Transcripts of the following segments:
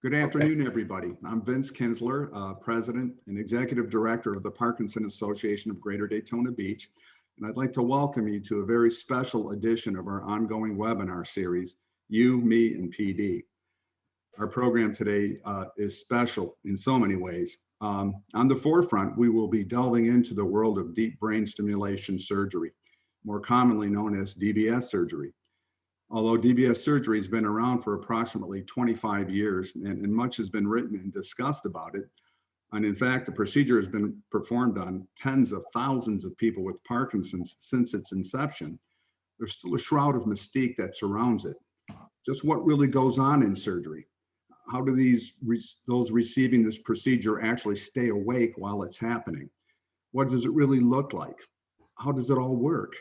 Good afternoon, everybody. I'm Vince Kinsler, President and Executive Director of the Parkinson Association of Greater Daytona Beach, and I'd like to welcome you to a very special edition of our ongoing webinar series, You, Me, and PD. Our program today is special in so many ways. On the forefront, we will be delving into the world of deep brain stimulation surgery, more commonly known as DBS surgery. Although DBS surgery has been around for approximately 25 years and much has been written and discussed about it, and in fact, the procedure has been performed on tens of thousands of people with Parkinson's since its inception, there's still a shroud of mystique that surrounds it. Just what really goes on in surgery? How do those receiving this procedure actually stay awake while it's happening? What does it really look like? How does it all work?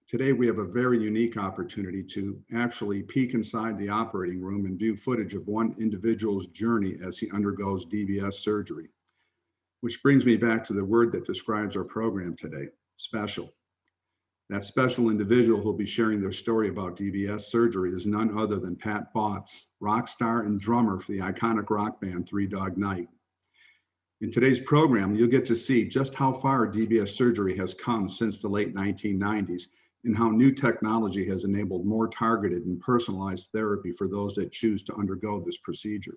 Today, we have a very unique opportunity to actually peek inside the operating room and view footage of one individual's journey as he undergoes DBS surgery. Which brings me back to the word that describes our program today, special. That special individual who will be sharing their story about DBS surgery is none other than Pat Bautz, rock star and drummer for the iconic rock band Three Dog Night. In today's program, you'll get to see just how far DBS surgery has come since the late 1990s and how new technology has enabled more targeted and personalized therapy for those that choose to undergo this procedure.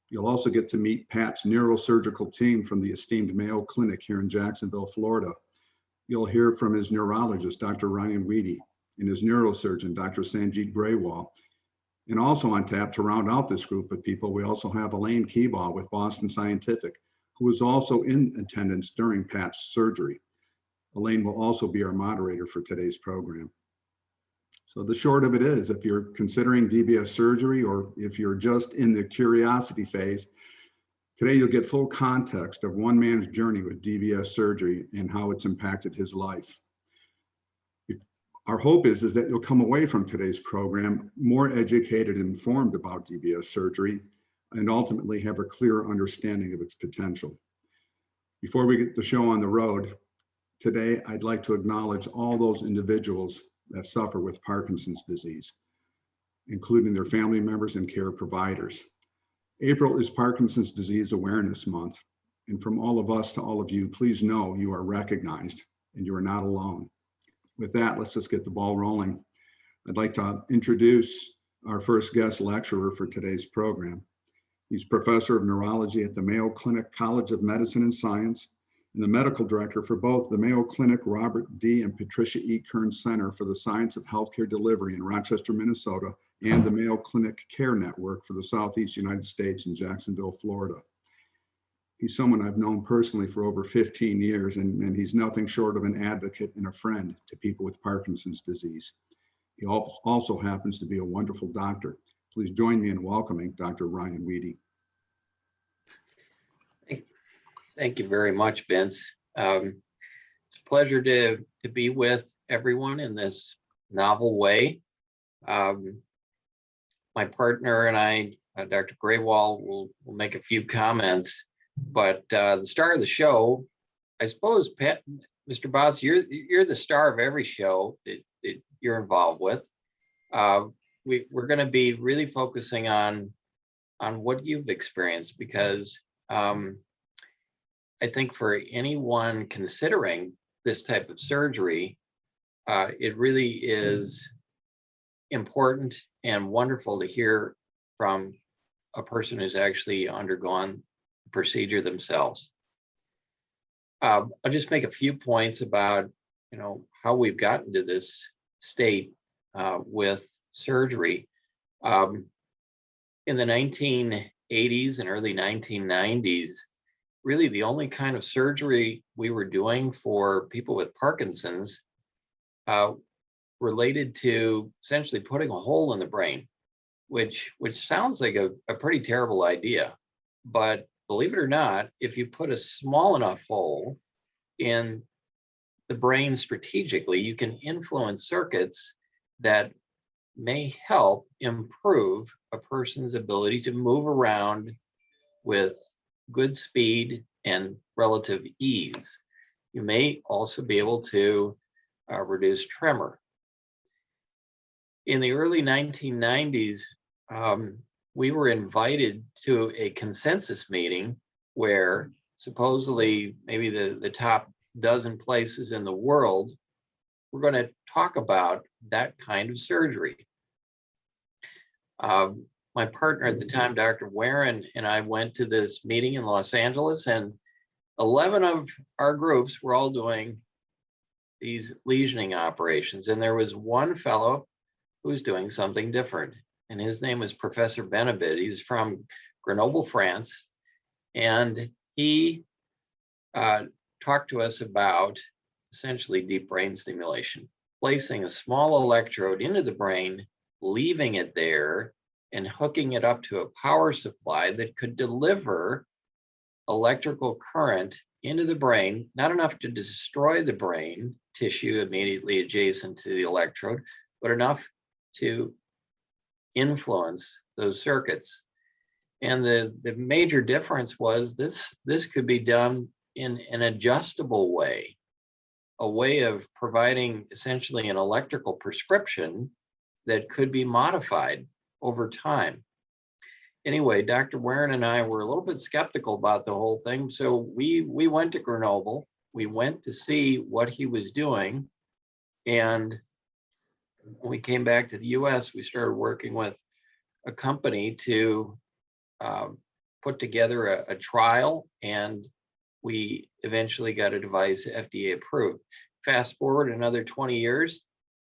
You'll also get to meet Pat's neurosurgical team from the esteemed Mayo Clinic here in Jacksonville, Florida. You'll hear from his neurologist, Dr. Ryan Weedy, and his neurosurgeon, Dr. Sanjeet Grewal. And also on tap to round out this group of people, we also have Elaine Keebaugh with Boston Scientific, who was also in attendance during Pat's surgery. Elaine will also be our moderator for today's program. So the short of it is, if you're considering DBS surgery or if you're just in the curiosity phase, today you'll get full context of one man's journey with DBS surgery and how it's impacted his life. Our hope is that you'll come away from today's program more educated and informed about DBS surgery and ultimately have a clearer understanding of its potential. Before we get the show on the road, today, I'd like to acknowledge all those individuals that suffer with Parkinson's disease, including their family members and care providers. April is Parkinson's Disease Awareness Month, and from all of us to all of you, please know you are recognized and you are not alone. With that, let's just get the ball rolling. I'd like to introduce our first guest lecturer for today's program. He's professor of neurology at the Mayo Clinic College of Medicine and Science, and the medical director for both the Mayo Clinic Robert D. and Patricia E. Kern Center for the Science of Healthcare Delivery in Rochester, Minnesota, and the Mayo Clinic Care Network for the Southeast United States in Jacksonville, Florida. He's someone I've known personally for over 15 years, and he's nothing short of an advocate and a friend to people with Parkinson's disease. He also happens to be a wonderful doctor. Please join me in welcoming Dr. Ryan Weedy. Thank you very much, Vince. It's a pleasure to be with everyone in this novel way. My partner and I, Dr. Grewal, will make a few comments, but the star of the show, I suppose, Pat, Mr. Bautz, you're the star of every show that you're involved with. We're going to be really focusing on what you've experienced, because I think for anyone considering this type of surgery, it really is important and wonderful to hear from a person who's actually undergone the procedure themselves. I'll just make a few points about, how we've gotten to this state with surgery. In the 1980s and early 1990s, really the only kind of surgery we were doing for people with Parkinson's related to essentially putting a hole in the brain, which sounds like a pretty terrible idea. But believe it or not, if you put a small enough hole in the brain strategically, you can influence circuits that may help improve a person's ability to move around with good speed and relative ease. You may also be able to reduce tremor. In the early 1990s, we were invited to a consensus meeting where supposedly maybe the top dozen places in the world were going to talk about that kind of surgery. My partner at the time, Dr. Warren, and I went to this meeting in Los Angeles, and 11 of our groups were all doing these lesioning operations. And there was one fellow who was doing something different. And his name was Professor Benabid. He's from Grenoble, France. And he talked to us about essentially deep brain stimulation, placing a small electrode into the brain, leaving it there, and hooking it up to a power supply that could deliver electrical current into the brain, not enough to destroy the brain tissue immediately adjacent to the electrode, but enough to influence those circuits. And the major difference was this could be done in an adjustable way, a way of providing essentially an electrical prescription that could be modified over time. Anyway, Dr. Warren and I were a little bit skeptical about the whole thing. So we went to Grenoble. We went to see what he was doing. And when we came back to the US, we started working with a company to put together a trial, and we eventually got a device FDA approved. Fast forward another 20 years,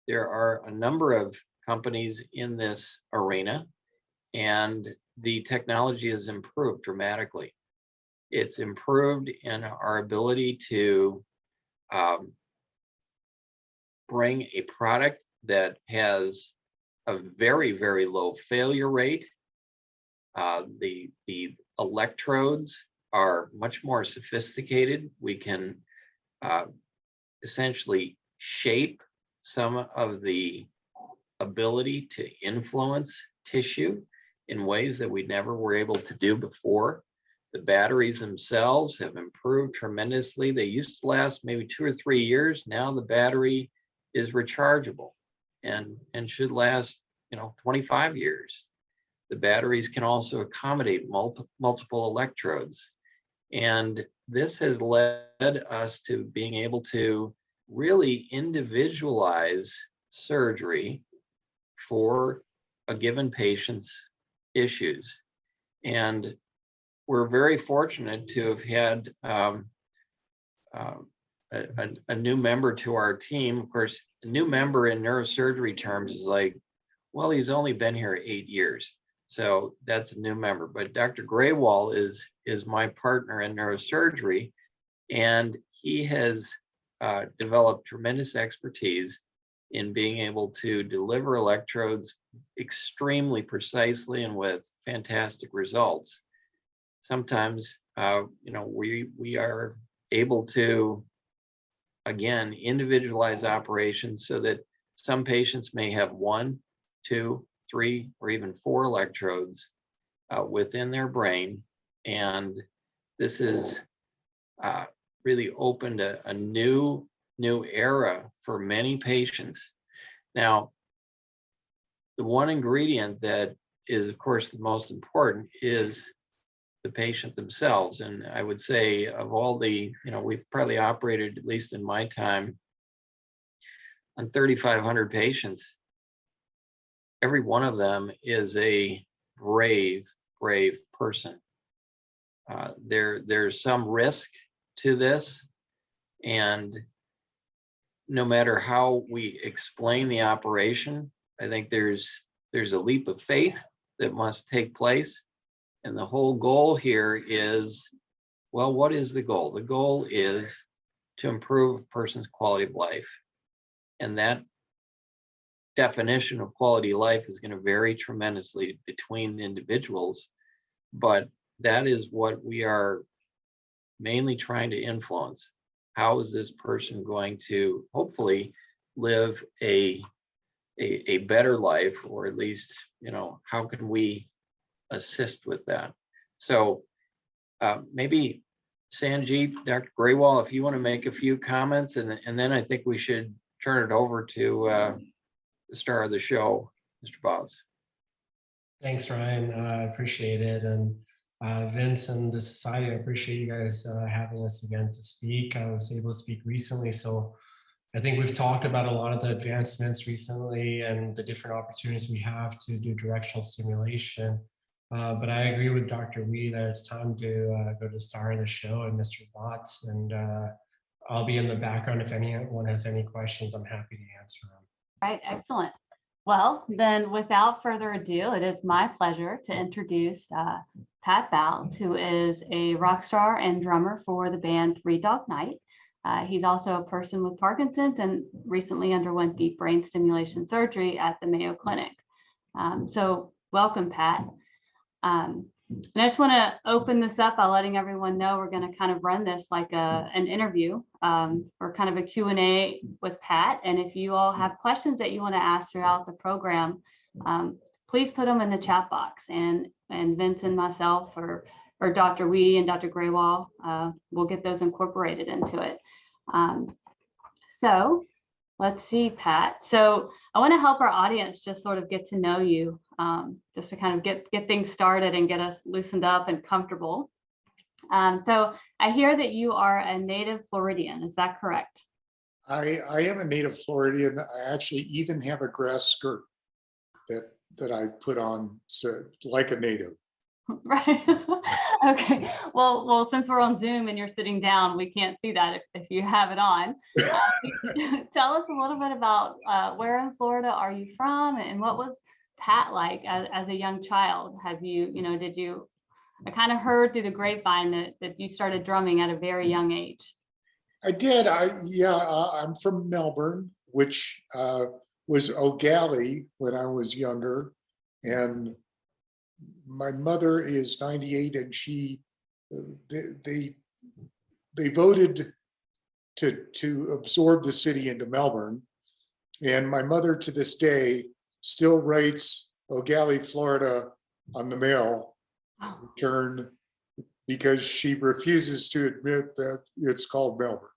there are a number of companies in this arena, and the technology has improved dramatically. It's improved in our ability to bring a product that has a very, very low failure rate. The electrodes are much more sophisticated. We can essentially shape some of the ability to influence tissue in ways that we never were able to do before. The batteries themselves have improved tremendously. They used to last maybe 2 or 3 years. Now the battery is rechargeable and should last, 25 years. The batteries can also accommodate multiple electrodes. And this has led us to being able to really individualize surgery for a given patient's issues. And we're very fortunate to have had a new member to our team. Of course, a new member in neurosurgery terms is like, well, he's only been here 8 years. So that's a new member. But Dr. Graywall is my partner in neurosurgery, and he has developed tremendous expertise in being able to deliver electrodes extremely precisely and with fantastic results. Sometimes, we are able to, again, individualize operations so that some patients may have 1, 2, 3, or even 4 electrodes within their brain. And this has really opened a new era for many patients. Now, the one ingredient that is, of course, the most important is the patient themselves. And I would say of all the, we've probably operated, at least in my time, on 3,500 patients. Every one of them is a brave person. There's some risk to this, and no matter how we explain the operation, I think there's a leap of faith that must take place. And the whole goal here is, well, what is the goal? The goal is to improve a person's quality of life. And that definition of quality of life is going to vary tremendously between individuals, but that is what we are mainly trying to influence. How is this person going to hopefully live a better life, or at least, how can we assist with that? So maybe Sanjeev, Dr. Graywall, if you want to make a few comments, and then I think we should turn it over to the star of the show, Mr. Bautz. Thanks, Ryan. I appreciate it. And Vince and the Society, I appreciate you guys having us again to speak. I was able to speak recently, so I think we've talked about a lot of the advancements recently and the different opportunities we have to do directional stimulation. But I agree with Dr. Wee that it's time to go to the star of the show and Mr. Bautz. And I'll be in the background. If anyone has any questions, I'm happy to answer them. Right, excellent. Well, then without further ado, it is my pleasure to introduce Pat Bautz, who is a rock star and drummer for the band Three Dog Night. He's also a person with Parkinson's and recently underwent deep brain stimulation surgery at the Mayo Clinic. So welcome, Pat. And I just want to open this up by letting everyone know we're going to kind of run this like an interview or kind of a Q&A with Pat. And if you all have questions that you want to ask throughout the program, please put them in the chat box. And Vince and myself or Dr. Wee and Dr. Graywall will get those incorporated into it. So let's see, Pat. So I want to help our audience just sort of get to know you, just to kind of get things started and get us loosened up and comfortable. So I hear that you are a native Floridian. Is that correct? I am a native Floridian. I actually even have a grass skirt that I put on, so like a native. Right. Okay. Well, since we're on Zoom and you're sitting down, we can't see that if you have it on. Tell us a little bit about where in Florida are you from, and what was Pat like as a young child? Have you, did you? I kind of heard through the grapevine that you started drumming at a very young age. I did. I'm from Melbourne, which was O'Galley when I was younger, and my mother is 98, and they voted to absorb the city into Melbourne, and my mother to this day still writes O'Galley, Florida on the mail return because she refuses to admit that it's called Melbourne.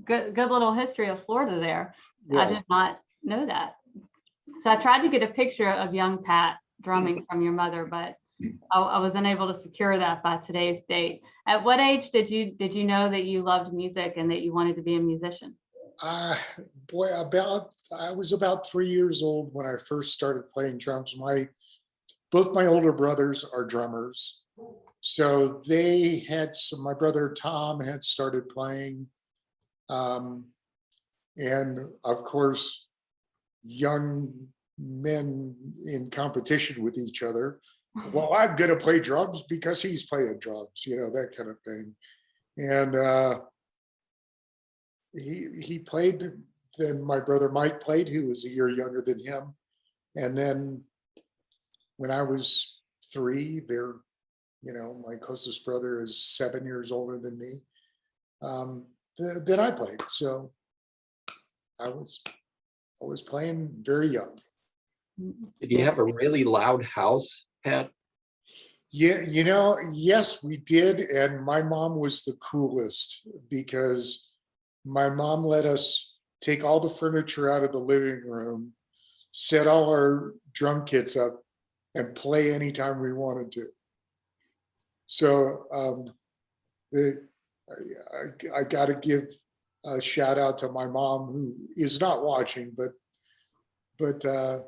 Good little history of Florida there. Yeah. I did not know that. So I tried to get a picture of young Pat drumming from your mother, but I was unable to secure that by today's date. At what age did you know that you loved music and that you wanted to be a musician? I was about 3 years old when I first started playing drums. Both my older brothers are drummers, so they had my brother Tom had started playing, and of course, young men in competition with each other. Well, I'm going to play drums because he's playing drums, that kind of thing. And he played. Then my brother Mike played, who was a year younger than him. And then when I was 3, my closest brother is 7 years older than me. Then I played. So I was playing very young. Did you have a really loud house, Pat? Yeah, yes, we did. And my mom was the coolest because my mom let us take all the furniture out of the living room, set all our drum kits up, and play anytime we wanted to. So I got to give a shout out to my mom, who is not watching, but without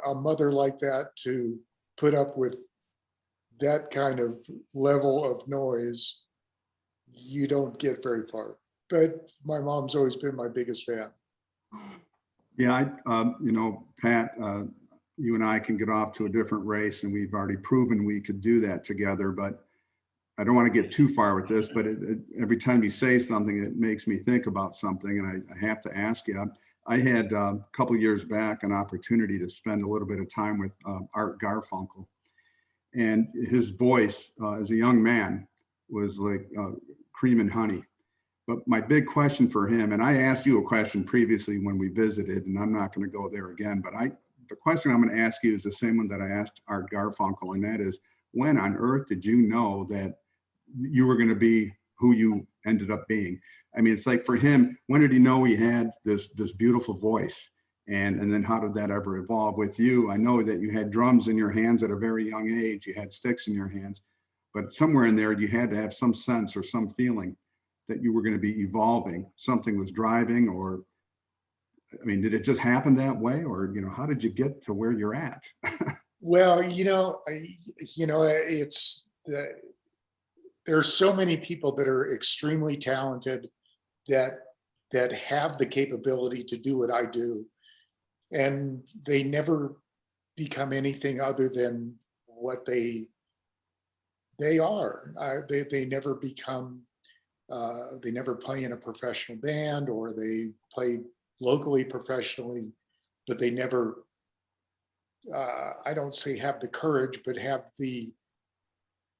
a mother like that to put up with that kind of level of noise, you don't get very far. But my mom's always been my biggest fan. Yeah, Pat, you and I can get off to a different race, and we've already proven we could do that together. But I don't want to get too far with this, but every time you say something, it makes me think about something, and I have to ask you. I had a couple of years back an opportunity to spend a little bit of time with Art Garfunkel, and his voice as a young man was like cream and honey. But my big question for him, and I asked you a question previously when we visited, and I'm not going to go there again, but the question I'm going to ask you is the same one that I asked Art Garfunkel, and that is, when on earth did you know that you were going to be who you ended up being? I mean, it's like for him, when did he know he had this beautiful voice? And then how did that ever evolve with you? I know that you had drums in your hands at a very young age. You had sticks in your hands, but somewhere in there you had to have some sense or some feeling that you were going to be evolving. Something was driving, or, I mean, did it just happen that way? Or, how did you get to where you're at? Well, it's there's so many people that are extremely talented that have the capability to do what I do, and they never become anything other than what they are. They never become. They never play in a professional band, or they play locally professionally, but they never. I don't say have the courage, but have the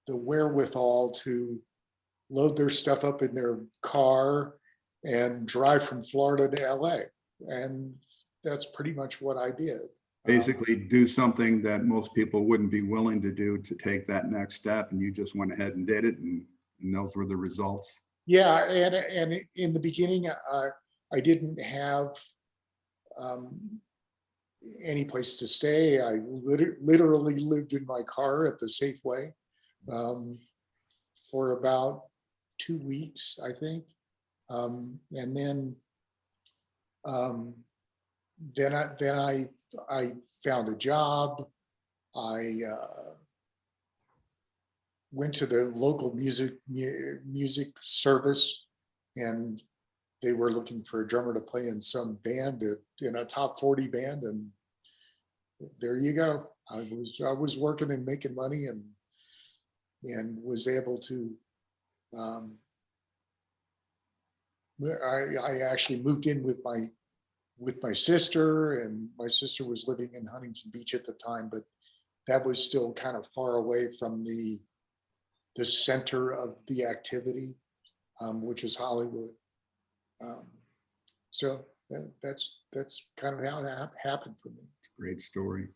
wherewithal to load their stuff up in their car and drive from Florida to LA. And that's pretty much what I did. Basically do something that most people wouldn't be willing to do, to take that next step, and you just went ahead and did it, and those were the results. Yeah, and in the beginning, I didn't have any place to stay. I literally lived in my car at the Safeway for about 2 weeks, I think, and then I found a job. I went to the local music service, and they were looking for a drummer to play in some band, in a top 40 band, and there you go. I was working and making money, and was able to. I actually moved in with my sister, and my sister was living in Huntington Beach at the time, but that was still kind of far away from the center of the activity, which is Hollywood. So that's kind of how it happened for me. Great story.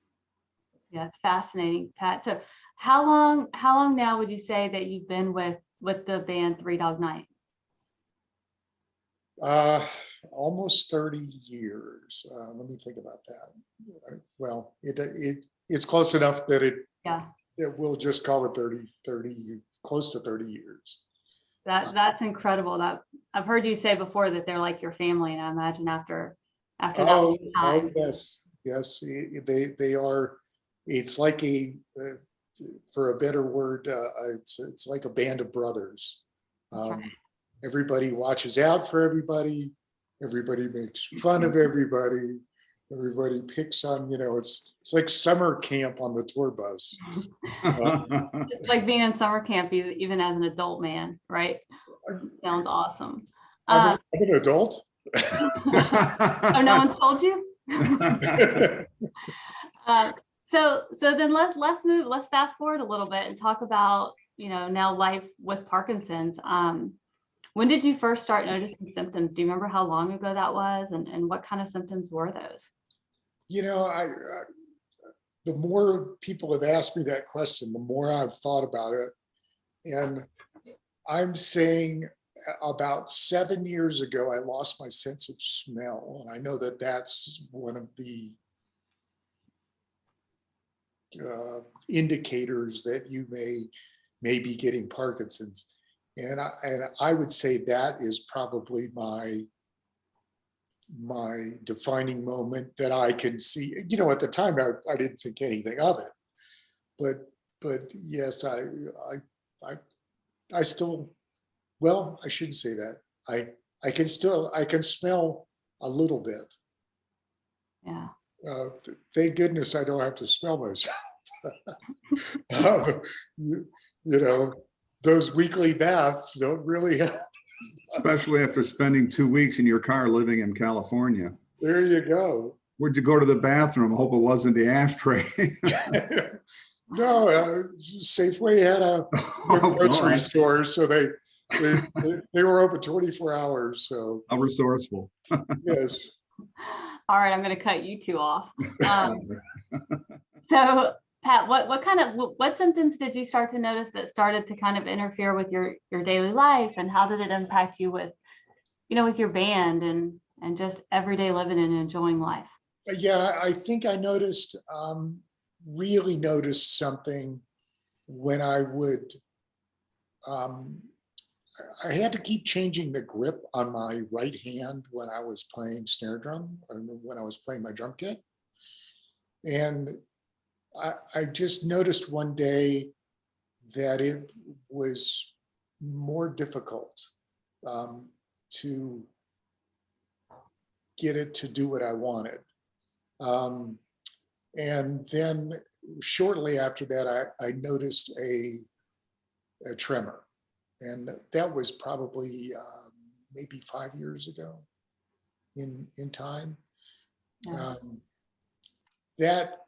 Yeah, it's fascinating, Pat. So how long now would you say that you've been with the band Three Dog Night? Almost 30 years. Let me think about that. Well, it's close enough that that we'll just call it 30, close to 30 years. That's incredible. That I've heard you say before that they're like your family, and I imagine after that Oh, time. yes, they are. It's like for a better word, it's like a band of brothers. Right. Everybody watches out for everybody. Everybody makes fun of everybody. Everybody picks on, it's like summer camp on the tour bus. It's like being in summer camp, even as an adult man, right? Sounds awesome. I'm an adult. Oh, no one told you? So then let's fast forward a little bit and talk about, now life with Parkinson's. When did you first start noticing symptoms? Do you remember how long ago that was, and what kind of symptoms were those? The more people have asked me that question, the more I've thought about it. And I'm saying about 7 years ago, I lost my sense of smell. And I know that that's one of the indicators that you may be getting Parkinson's. And I would say that is probably my defining moment that I can see. At the time I didn't think anything of it, but yes, I still, well, I shouldn't say that. I can smell a little bit. Yeah. Thank goodness I don't have to smell myself. Those weekly baths don't really help. Especially after spending 2 weeks in your car living in California. There you go. Where'd you go to the bathroom? I hope it wasn't the ashtray. No, Safeway had a grocery store, so they were open 24 hours. So how resourceful. Yes. All right, I'm going to cut you two off. So Pat, what symptoms did you start to notice that started to kind of interfere with your daily life, and how did it impact you with your band and just everyday living and enjoying life? Yeah, I think I noticed, really noticed something when I would, I had to keep changing the grip on my right hand when I was playing snare drum, or when I was playing my drum kit. And I just noticed one day that it was more difficult to get it to do what I wanted. And then shortly after that, I noticed a tremor. And that was probably maybe 5 years ago in time. Yeah. That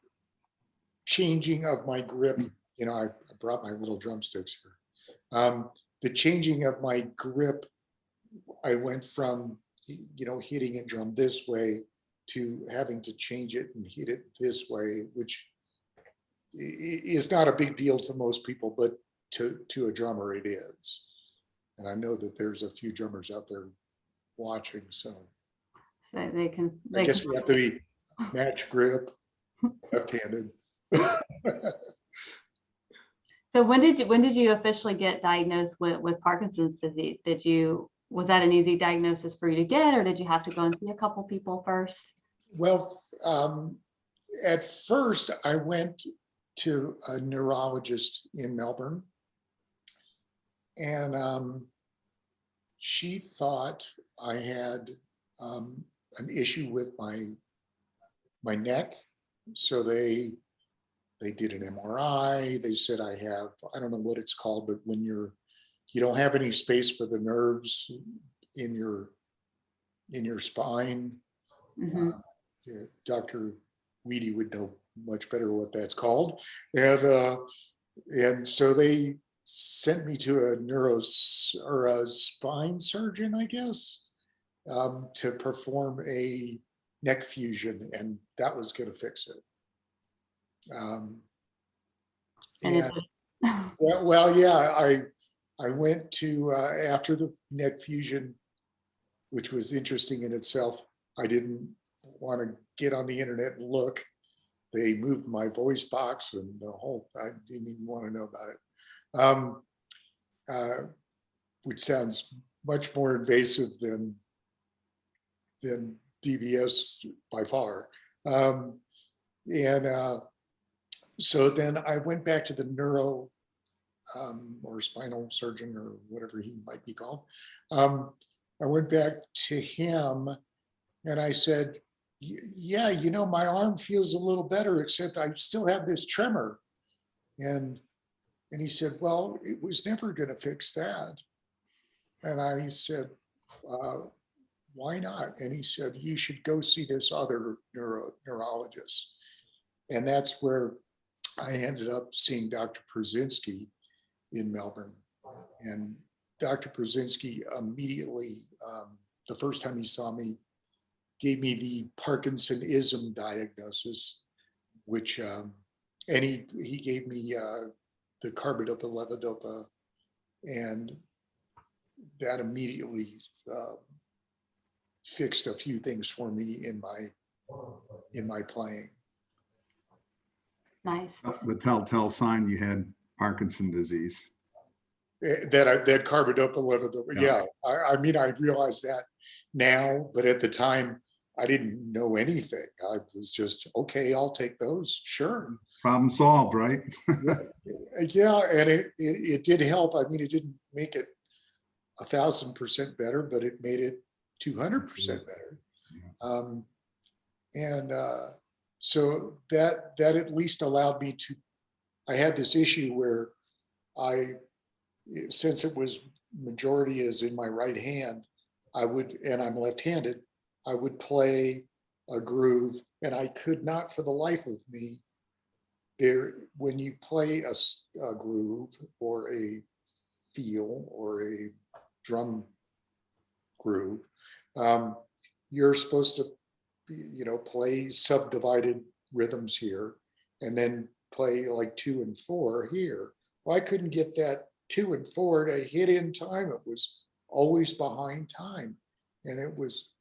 changing of my grip, you know, I brought my little drumsticks here. The changing of my grip, I went from, you know, hitting a drum this way to having to change it and hit it this way, which is not a big deal to most people, but to a drummer it is. And I know that there's a few drummers out there watching, so So they can. I guess we have to be match grip, left-handed. So when did you officially get diagnosed with Parkinson's disease? Was that an easy diagnosis for you to get, or did you have to go and see a couple people first? Well, at first I went to a neurologist in Melbourne, and she thought I had an issue with my neck. So they did an MRI. They said I have, I don't know what it's called, but when you don't have any space for the nerves in your spine. Mhm. Dr. Weedy would know much better what that's called. And so they sent me to a spine surgeon, I guess, to perform a neck fusion, and that was going to fix it. And And well, yeah, I went to after the neck fusion, which was interesting in itself. I didn't want to get on the internet and look. They moved my voice box and the whole, I didn't even want to know about it. Which sounds much more invasive than DBS by far. So then I went back to the neuro or spinal surgeon or whatever he might be called. I went back to him and I said, yeah, you know, my arm feels a little better, except I still have this tremor. And he said, well, it was never going to fix that. And I said, why not? And he said, you should go see this other neurologist. And that's where I ended up seeing Dr. Przinski in Melbourne. And Dr. Przinski immediately, the first time he saw me, gave me the Parkinsonism diagnosis, which, and he gave me the carbidopa levodopa, and that immediately fixed a few things for me in my playing. Nice. The telltale sign you had Parkinson disease. That carbidopa levodopa. Yeah. Yeah, I mean, I realize that now, but at the time, I didn't know anything. I was just, okay, I'll take those, sure. Problem solved, right? Yeah, and it did help. I mean, it didn't make it 1,000% better, but it made it 200% better. So that at least allowed me to, I had this issue where since it was majority is in my right hand, and I'm left-handed, I would play a groove, and I could not for the life of me, when you play a groove or a feel or a drum groove, you're supposed to, play subdivided rhythms here and then play like 2 and 4 here. Well, I couldn't get that 2 and 4 to hit in time. It was always behind time, and it was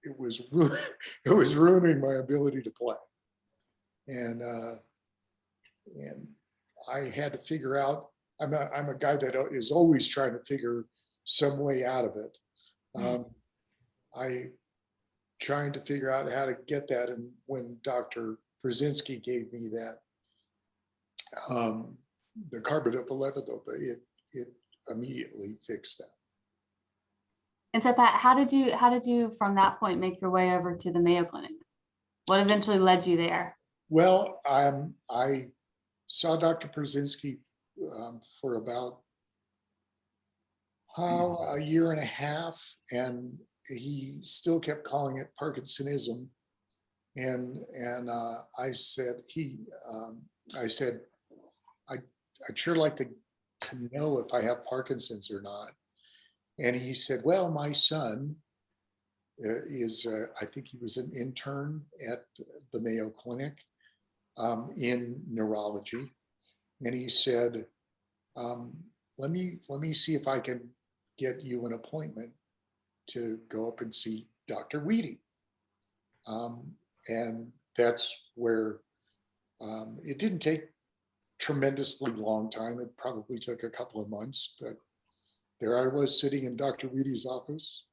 it was ruining my ability to play. And I had to figure out, I'm a guy that is always trying to figure some way out of it. I trying to figure out how to get that. And when Dr. Brzezinski gave me that, the carbidopa levodopa, it immediately fixed that. And so Pat, how did you from that point make your way over to the Mayo Clinic? What eventually led you there? Well, I saw Dr. Brzezinski for about a year and a half, and he still kept calling it Parkinsonism. And I said, I'd sure like to know if I have Parkinson's or not. And he said, well, my son is, I think he was an intern at the Mayo Clinic in neurology. And he said, let me see if I can get you an appointment to go up and see Dr. Weedy. And that's where it didn't take tremendously long time. It probably took a couple of months, but there I was sitting in Dr. Weedy's office.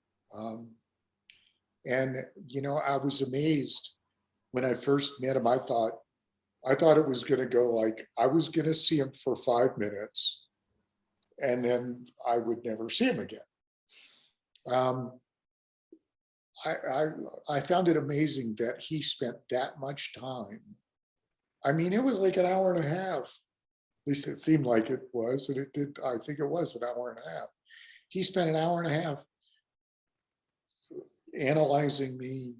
And, you know, I was amazed when I first met him. I thought it was going to go like, I was going to see him for 5 minutes and then I would never see him again. I found it amazing that he spent that much time. I mean, it was like an hour and a half. At least it seemed like it was, and it did. I think it was an hour and a half. He spent an hour and a half analyzing me.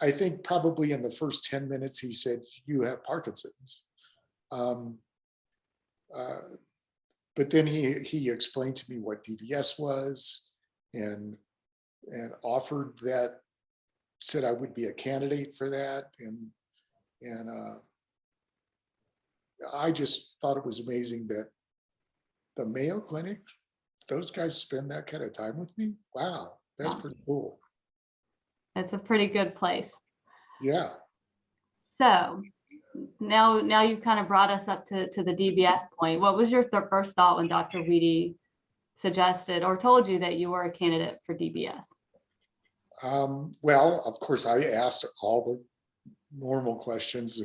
I think probably in the first 10 minutes, he said, you have Parkinson's. But then he explained to me what DBS was and offered that, said I would be a candidate for that. And I just thought it was amazing that the Mayo Clinic, those guys spend that kind of time with me. Wow, that's pretty cool. It's a pretty good place. Yeah. So now you've kind of brought us up to the DBS point. What was your first thought when Dr. Weedy suggested or told you that you were a candidate for DBS? Well, of course, I asked all the normal questions,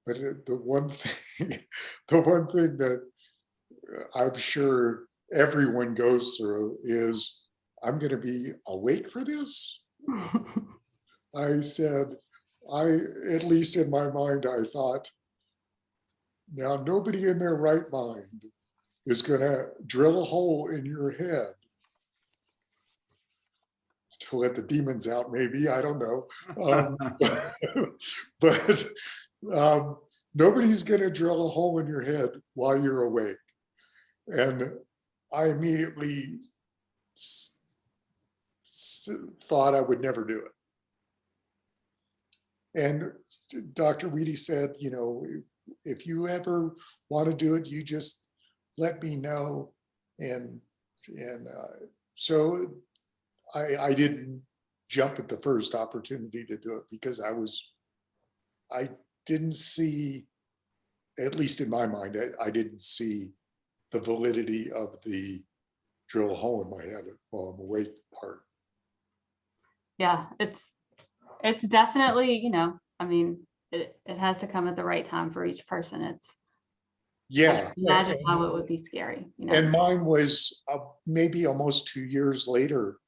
but the one thing that I'm sure everyone goes through is, I'm going to be awake for this. I said, at least in my mind, I thought, now nobody in their right mind is going to drill a hole in your head to let the demons out, maybe, I don't know. But nobody's going to drill a hole in your head while you're awake. And I immediately thought I would never do it. And Dr. Weedy said, you know, if you ever want to do it, you just let me know. And so I didn't jump at the first opportunity to do it because I didn't see, at least in my mind, I didn't see the validity of the drill a hole in my head while I'm awake part. Yeah, it's definitely, you know, I mean, it has to come at the right time for each person. It's, yeah. Imagine how it would be scary, you know. And mine was maybe almost 2 years later.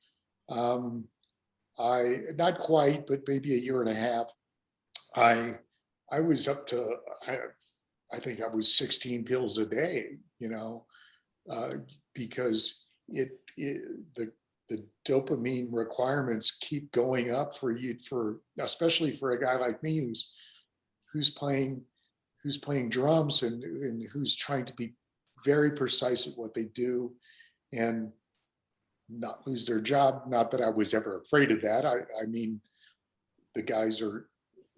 I, not quite, but maybe a year and a half. I was up to, I think I was 16 pills a day, you know, because the dopamine requirements keep going up for you, especially for a guy like me who's playing drums and who's trying to be very precise at what they do and not lose their job. Not that I was ever afraid of that. I mean, the guys are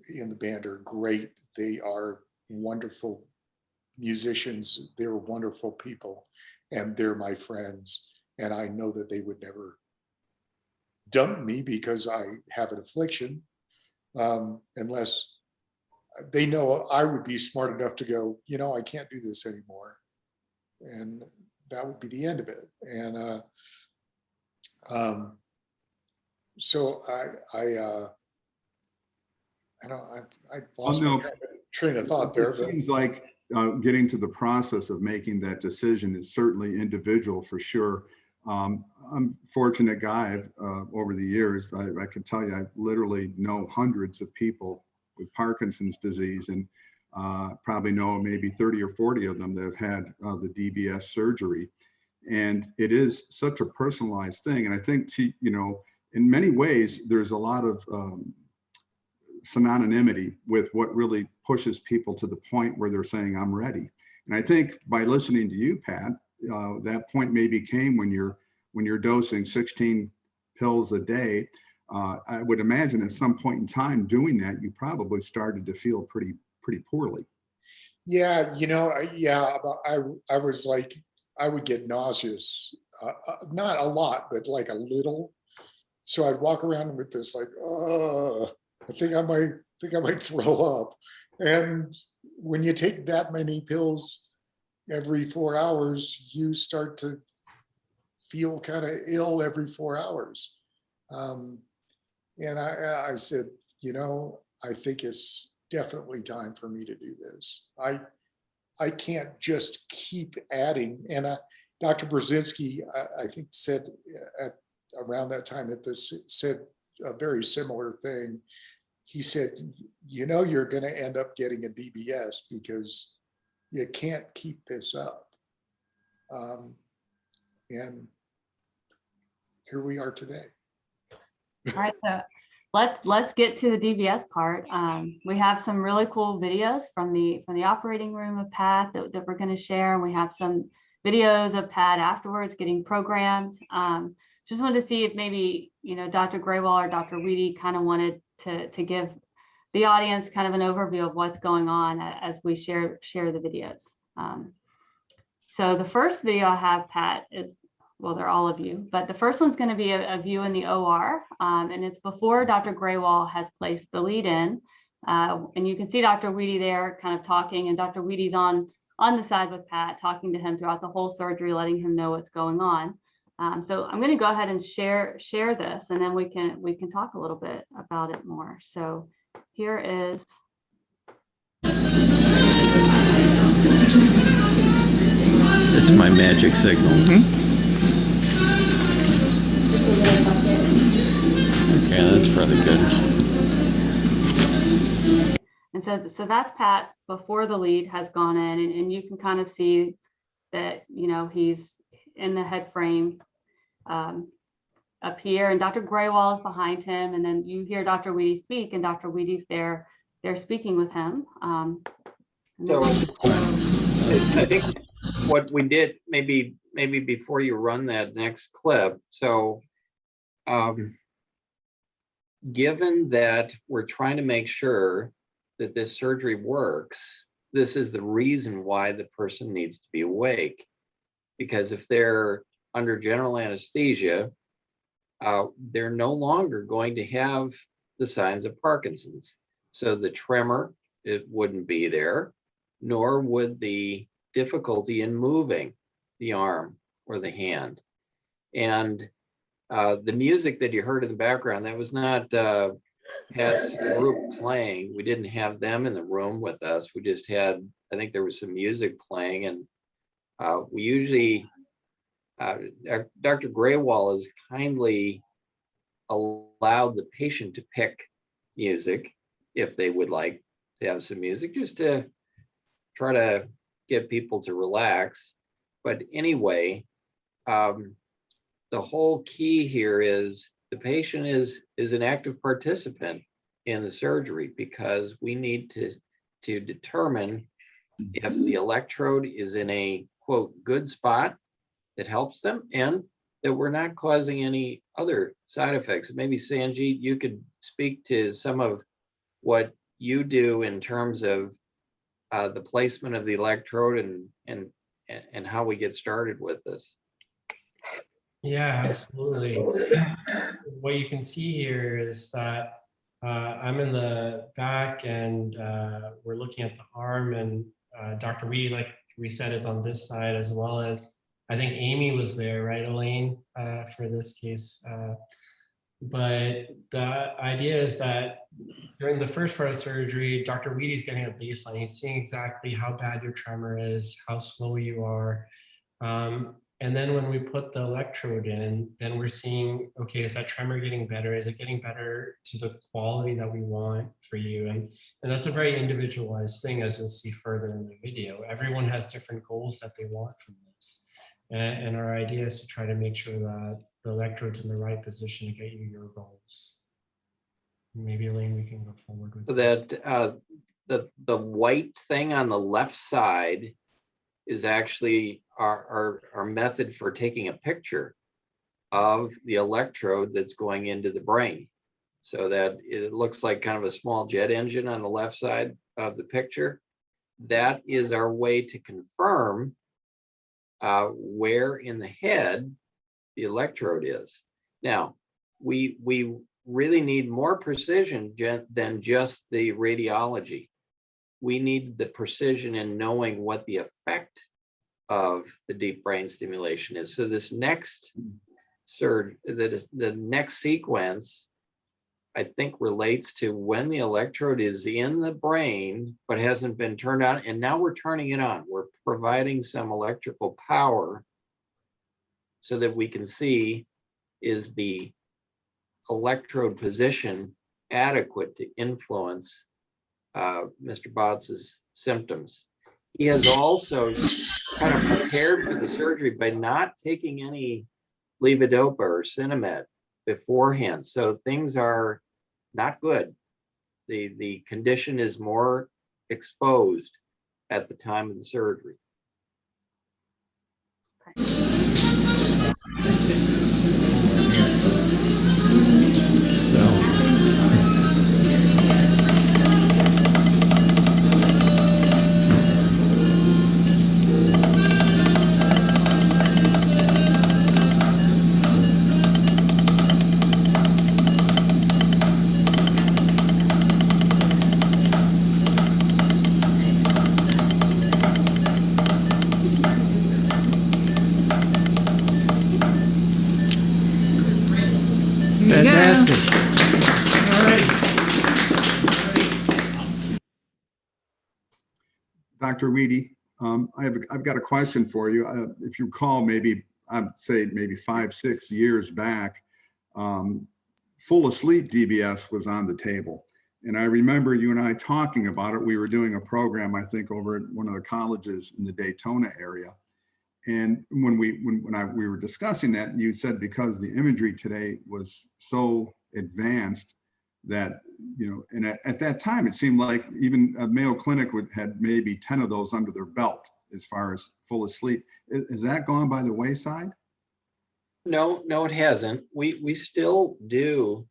in the band are great. They are wonderful musicians. They're wonderful people, and they're my friends. And I know that they would never dump me because I have an affliction, unless they know I would be smart enough to go, I can't do this anymore. And that would be the end of it. And so I lost my train of thought there. It seems like getting to the process of making that decision is certainly individual for sure. I'm a fortunate guy. Over the years, I can tell you, I literally know hundreds of people with Parkinson's disease, and probably know maybe 30 or 40 of them that have had the DBS surgery. And it is such a personalized thing. And I think, in many ways, there's a lot of synonymity with what really pushes people to the point where they're saying, I'm ready. And I think by listening to you, Pat, that point maybe came when you're dosing 16 pills a day. I would imagine at some point in time doing that, you probably started to feel pretty poorly. Yeah, I was like, I would get nauseous, not a lot, but like a little. So I'd walk around with this like, I think I might throw up. And when you take that many pills every 4 hours, you start to feel kind of ill every 4 hours. And I said, I think it's definitely time for me to do this. I can't just keep adding. And Dr. Brzezinski, I think, said at around that time that this said a very similar thing. He said, you're going to end up getting a DBS because you can't keep this up. And here we are today. All right, so let's get to the DBS part. We have some really cool videos from the operating room of Pat that we're going to share, and we have some videos of Pat afterwards getting programmed. Just wanted to see if maybe Dr. Graywall or Dr. Weedy kind of wanted to give the audience kind of an overview of what's going on as we share the videos. So the first video I have, Pat, is, well, they're all of you, but the first one's going to be a view in the OR, and it's before Dr. Graywall has placed the lead in, and you can see Dr. Weedy there kind of talking, and Dr. Weedy's on the side with Pat, talking to him throughout the whole surgery, letting him know what's going on. So I'm going to go ahead and share this, and then we can talk a little bit about it more. So here is. It's my magic signal. Okay, that's probably good. And so that's Pat before the lead has gone in, and you can kind of see that, he's in the head frame up here, and Dr. Graywall is behind him, and then you hear Dr. Weedy speak, and Dr. Weedy's there speaking with him. So I think what we did, maybe before you run that next clip, so given that we're trying to make sure that this surgery works, this is the reason why the person needs to be awake. Because if they're under general anesthesia, they're no longer going to have the signs of Parkinson's. So the tremor, it wouldn't be there, nor would the difficulty in moving the arm or the hand. And the music that you heard in the background, that was not Pat's group playing. We didn't have them in the room with us. We just had, I think there was some music playing, and we usually, Dr. Graywall has kindly allowed the patient to pick music if they would like to have some music, just to try to get people to relax. But anyway, the whole key here is the patient is an active participant in the surgery, because we need to determine if the electrode is in a, quote, good spot that helps them, and that we're not causing any other side effects. Maybe Sanjeet, you could speak to some of what you do in terms of the placement of the electrode and how we get started with this. Yeah, absolutely. What you can see here is that I'm in the back and we're looking at the arm, and Dr. Reed, like we said, is on this side, as well as I think Amy was there, right, Elaine, for this case. But the idea is that during the first part of surgery, Dr. Reedy's getting a baseline. He's seeing exactly how bad your tremor is, how slow you are. And then when we put the electrode in, then we're seeing, okay, is that tremor getting better? Is it getting better to the quality that we want for you? And that's a very individualized thing, as you'll see further in the video. Everyone has different goals that they want from this. And our idea is to try to make sure that the electrode's in the right position to get you your goals. Maybe Elaine, we can go forward with So that the white thing on the left side is actually our method for taking a picture of the electrode that's going into the brain. So that it looks like kind of a small jet engine on the left side of the picture. That is our way to confirm where in the head the electrode is. Now, we really need more precision than just the radiology. We need the precision in knowing what the effect of the deep brain stimulation is. So this next surge, that is the next sequence, I think relates to when the electrode is in the brain but hasn't been turned on, and now we're turning it on. We're providing some electrical power so that we can see, is the electrode position adequate to influence Mr. Bautz's symptoms. He has also kind of prepared for the surgery by not taking any levodopa or Cinemet beforehand. So things are not good. The condition is more exposed at the time of the surgery. Fantastic. Dr. Reedy, I've got a question for you. If you recall, maybe I'd say maybe 5-6 years back, full asleep DBS was on the table. And I remember you and I talking about it. We were doing a program, I think, over at one of the colleges in the Daytona area. And when we were discussing that, you said because the imagery today was so advanced that, you know, and at that time, it seemed like even a Mayo Clinic had maybe 10 of those under their belt as far as full asleep. Is that gone by the wayside? No, it hasn't. We still do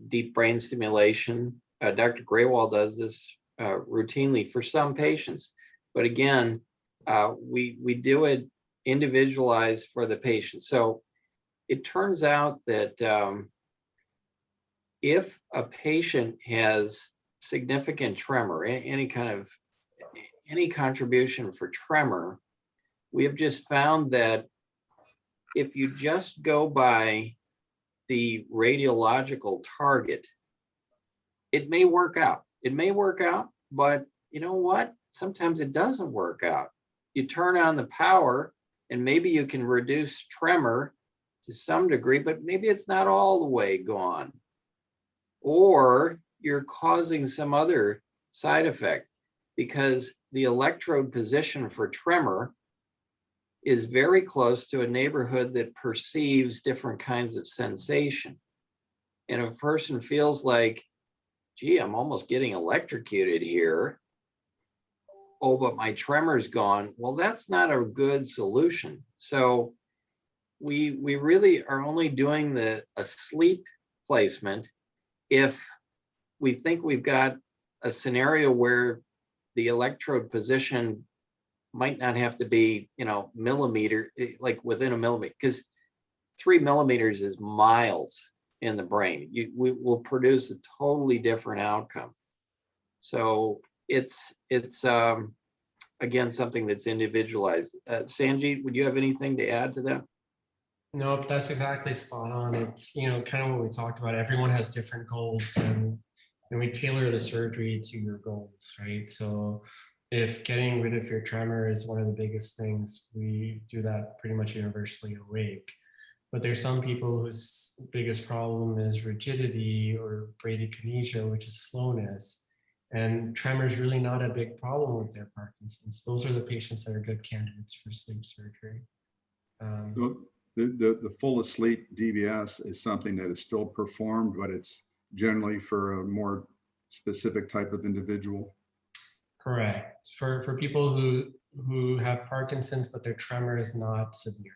deep brain stimulation. Dr. Graywall does this routinely for some patients, but again, we do it individualized for the patient. So it turns out that if a patient has significant tremor, any contribution for tremor, we have just found that if you just go by the radiological target, it may work out. It may work out, but you know what? Sometimes it doesn't work out. You turn on the power and maybe you can reduce tremor to some degree, but maybe it's not all the way gone. Or you're causing some other side effect because the electrode position for tremor is very close to a neighborhood that perceives different kinds of sensation. And if a person feels like, gee, I'm almost getting electrocuted here, oh, but my tremor's gone, well, that's not a good solution. So we really are only doing a sleep placement if we think we've got a scenario where the electrode position might not have to be, you know, millimeter, like within a millimeter, because 3 millimeters is miles in the brain. We will produce a totally different outcome. So it's again, something that's individualized. Sanjeet, would you have anything to add to that? Nope, that's exactly spot on. It's, kind of what we talked about. Everyone has different goals, and we tailor the surgery to your goals, right? So if getting rid of your tremor is one of the biggest things, we do that pretty much universally awake. But there's some people whose biggest problem is rigidity or bradykinesia, which is slowness. And tremor is really not a big problem with their Parkinson's. Those are the patients that are good candidates for sleep surgery. So the full asleep DBS is something that is still performed, but it's generally for a more specific type of individual. Correct. For people who have Parkinson's, but their tremor is not severe.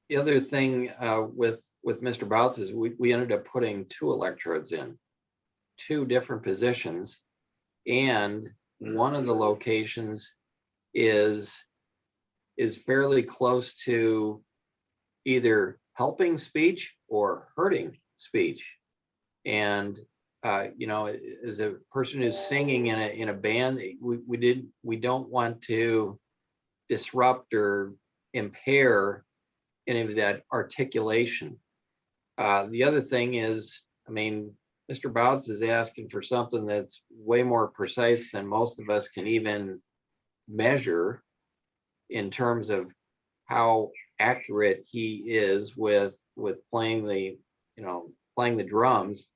The other thing with Mr. Bautz is we ended up putting 2 electrodes in 2 different positions, and one of the locations is fairly close to either helping speech or hurting speech. And as a person who's singing in a band, we don't want to disrupt or impair any of that articulation. The other thing is, Mr. Bautz is asking for something that's way more precise than most of us can even measure in terms of how accurate he is with playing the drums.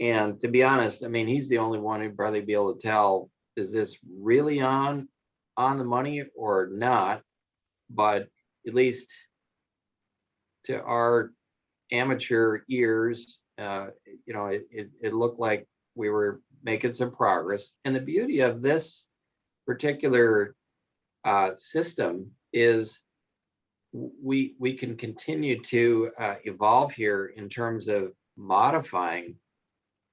And to be honest, he's the only one who'd probably be able to tell, is this really on the money or not? But at least to our amateur ears, it looked like we were making some progress. And the beauty of this particular system is we can continue to evolve here in terms of modifying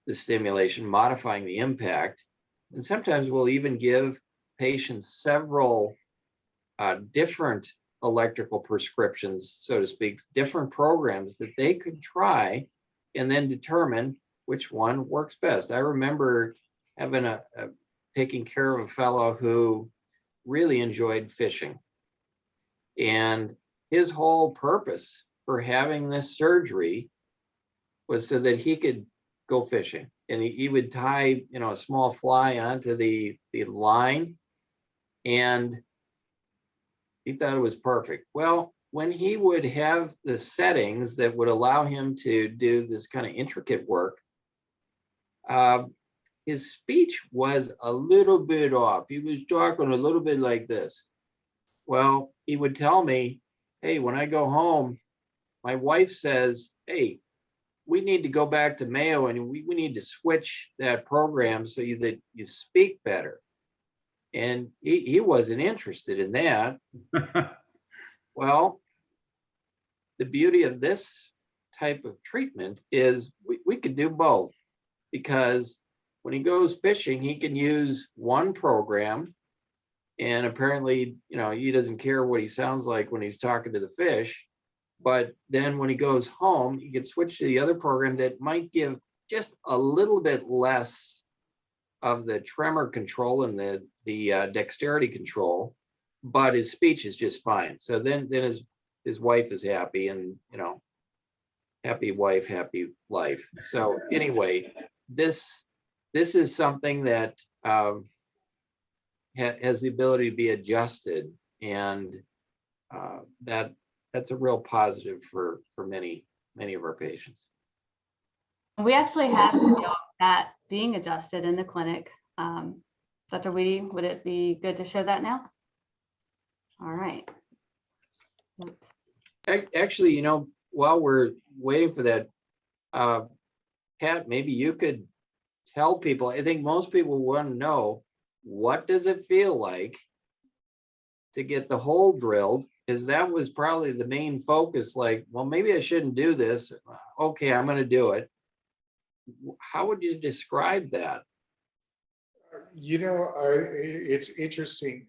the stimulation, modifying the impact. And sometimes we'll even give patients several different electrical prescriptions, so to speak, different programs that they could try and then determine which one works best. I remember having taking care of a fellow who really enjoyed fishing. And his whole purpose for having this surgery was so that he could go fishing. And he would tie, a small fly onto the line, and he thought it was perfect. Well, when he would have the settings that would allow him to do this kind of intricate work, his speech was a little bit off. He was talking a little bit like this. Well, he would tell me, hey, when I go home, my wife says, hey, we need to go back to Mayo and we need to switch that program so that you speak better. And he wasn't interested in that. Well, the beauty of this type of treatment is we could do both, because when he goes fishing, he can use one program, and apparently, he doesn't care what he sounds like when he's talking to the fish. But then when he goes home, he can switch to the other program that might give just a little bit less of the tremor control and the dexterity control, but his speech is just fine. So then his wife is happy, and happy wife, happy life. So anyway, this is something that has the ability to be adjusted, and that's a real positive for many of our patients. We actually have that being adjusted in the clinic. Dr. Weedy, would it be good to show that now? All right. Actually, while we're waiting for that, Pat, maybe you could tell people, I think most people want to know, what does it feel like to get the hole drilled? Because that was probably the main focus, like, well, maybe I shouldn't do this. Okay, I'm going to do it. How would you describe that? It's interesting.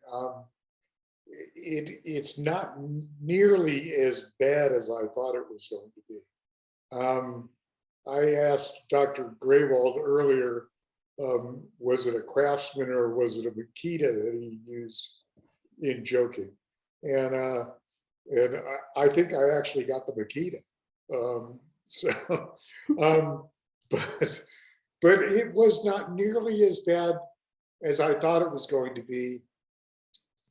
it's not nearly as bad as I thought it was going to be. I asked Dr. Graywald earlier, was it a Craftsman or was it a Makita that he used in joking? And I think I actually got the Makita. But it was not nearly as bad as I thought it was going to be.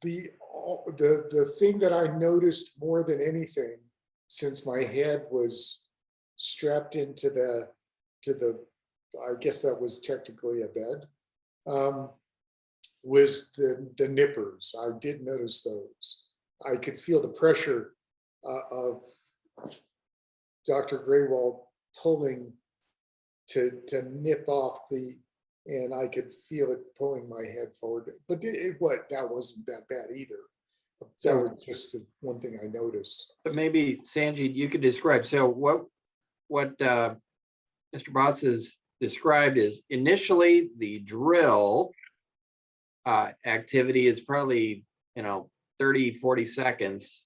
The thing that I noticed more than anything, since my head was strapped into the I guess that was technically a bed, was the nippers. I did notice those. I could feel the pressure of Dr. Graywald pulling to nip off and I could feel it pulling my head forward. But that wasn't that bad either. That was just one thing I noticed. But maybe Sanjeev, you could describe. So what Mr. Bautz has described is initially the drill activity is probably 30, 40 seconds.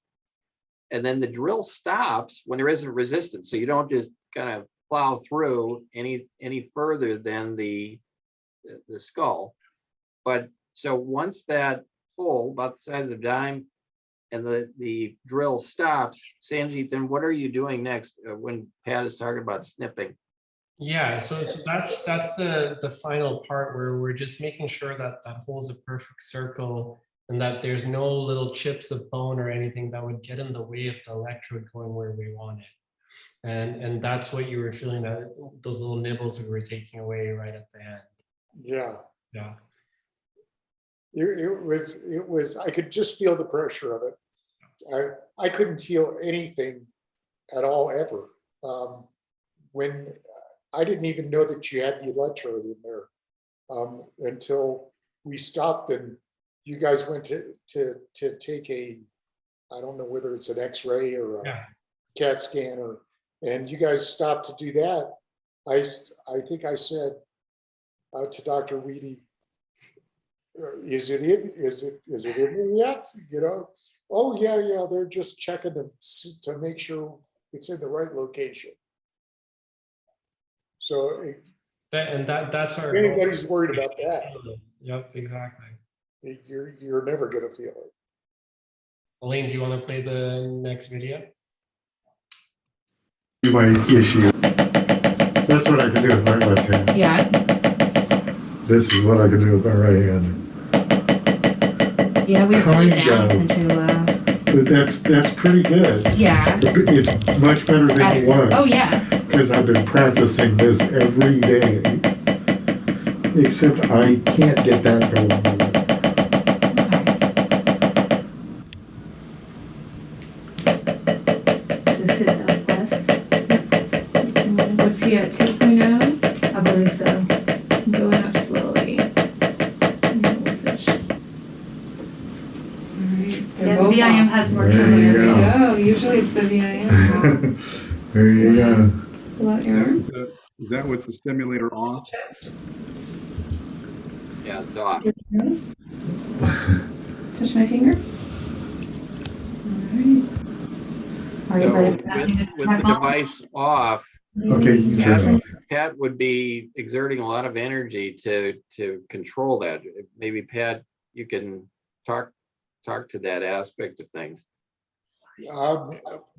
And then the drill stops when there isn't resistance. So you don't just kind of plow through any further than the skull. But so once that hole about the size of a dime and the drill stops, Sanjeev, then what are you doing next when Pat is talking about snipping? Yeah, so that's the final part where we're just making sure that that hole's a perfect circle and that there's no little chips of bone or anything that would get in the way of the electrode going where we want it. And that's what you were feeling, that those little nibbles we were taking away right at the end. Yeah. Yeah. It was, I could just feel the pressure of it. I couldn't feel anything at all ever. When I didn't even know that you had the electrode in there until we stopped and you guys went to take a, I don't know whether it's an X-ray or a CAT scan, and you guys stopped to do that. I think I said to Dr. Weedy, is it in there yet? Oh yeah, they're just checking to make sure it's in the right location. So that's our if anybody's worried about that. Yep, exactly. You're never gonna feel it. Elaine, do you want to play the next video? My issue. That's what I can do with my left hand. Yeah. This is what I can do with my right hand. Yeah, we've been Kind down of. since your last. But that's pretty good. Yeah. It's much better than it was. Oh yeah. Because I've been practicing this every day. Except I can't get that going with it. Just sit down, plus. Was he at 2.0? I believe so. I'm going up slowly. Voltage. Alright. Yeah, the VIM has more There tremor. you go. Oh, usually it's the VIM. There you go. Pull out your arm. Is that with the stimulator off? Yeah, it's off. Nose. Touch my finger. Alright. Are you So ready for that? with the device off, Okay, you can turn it off. Pat would be exerting a lot of energy to control that. Maybe Pat, you can talk to that aspect of things.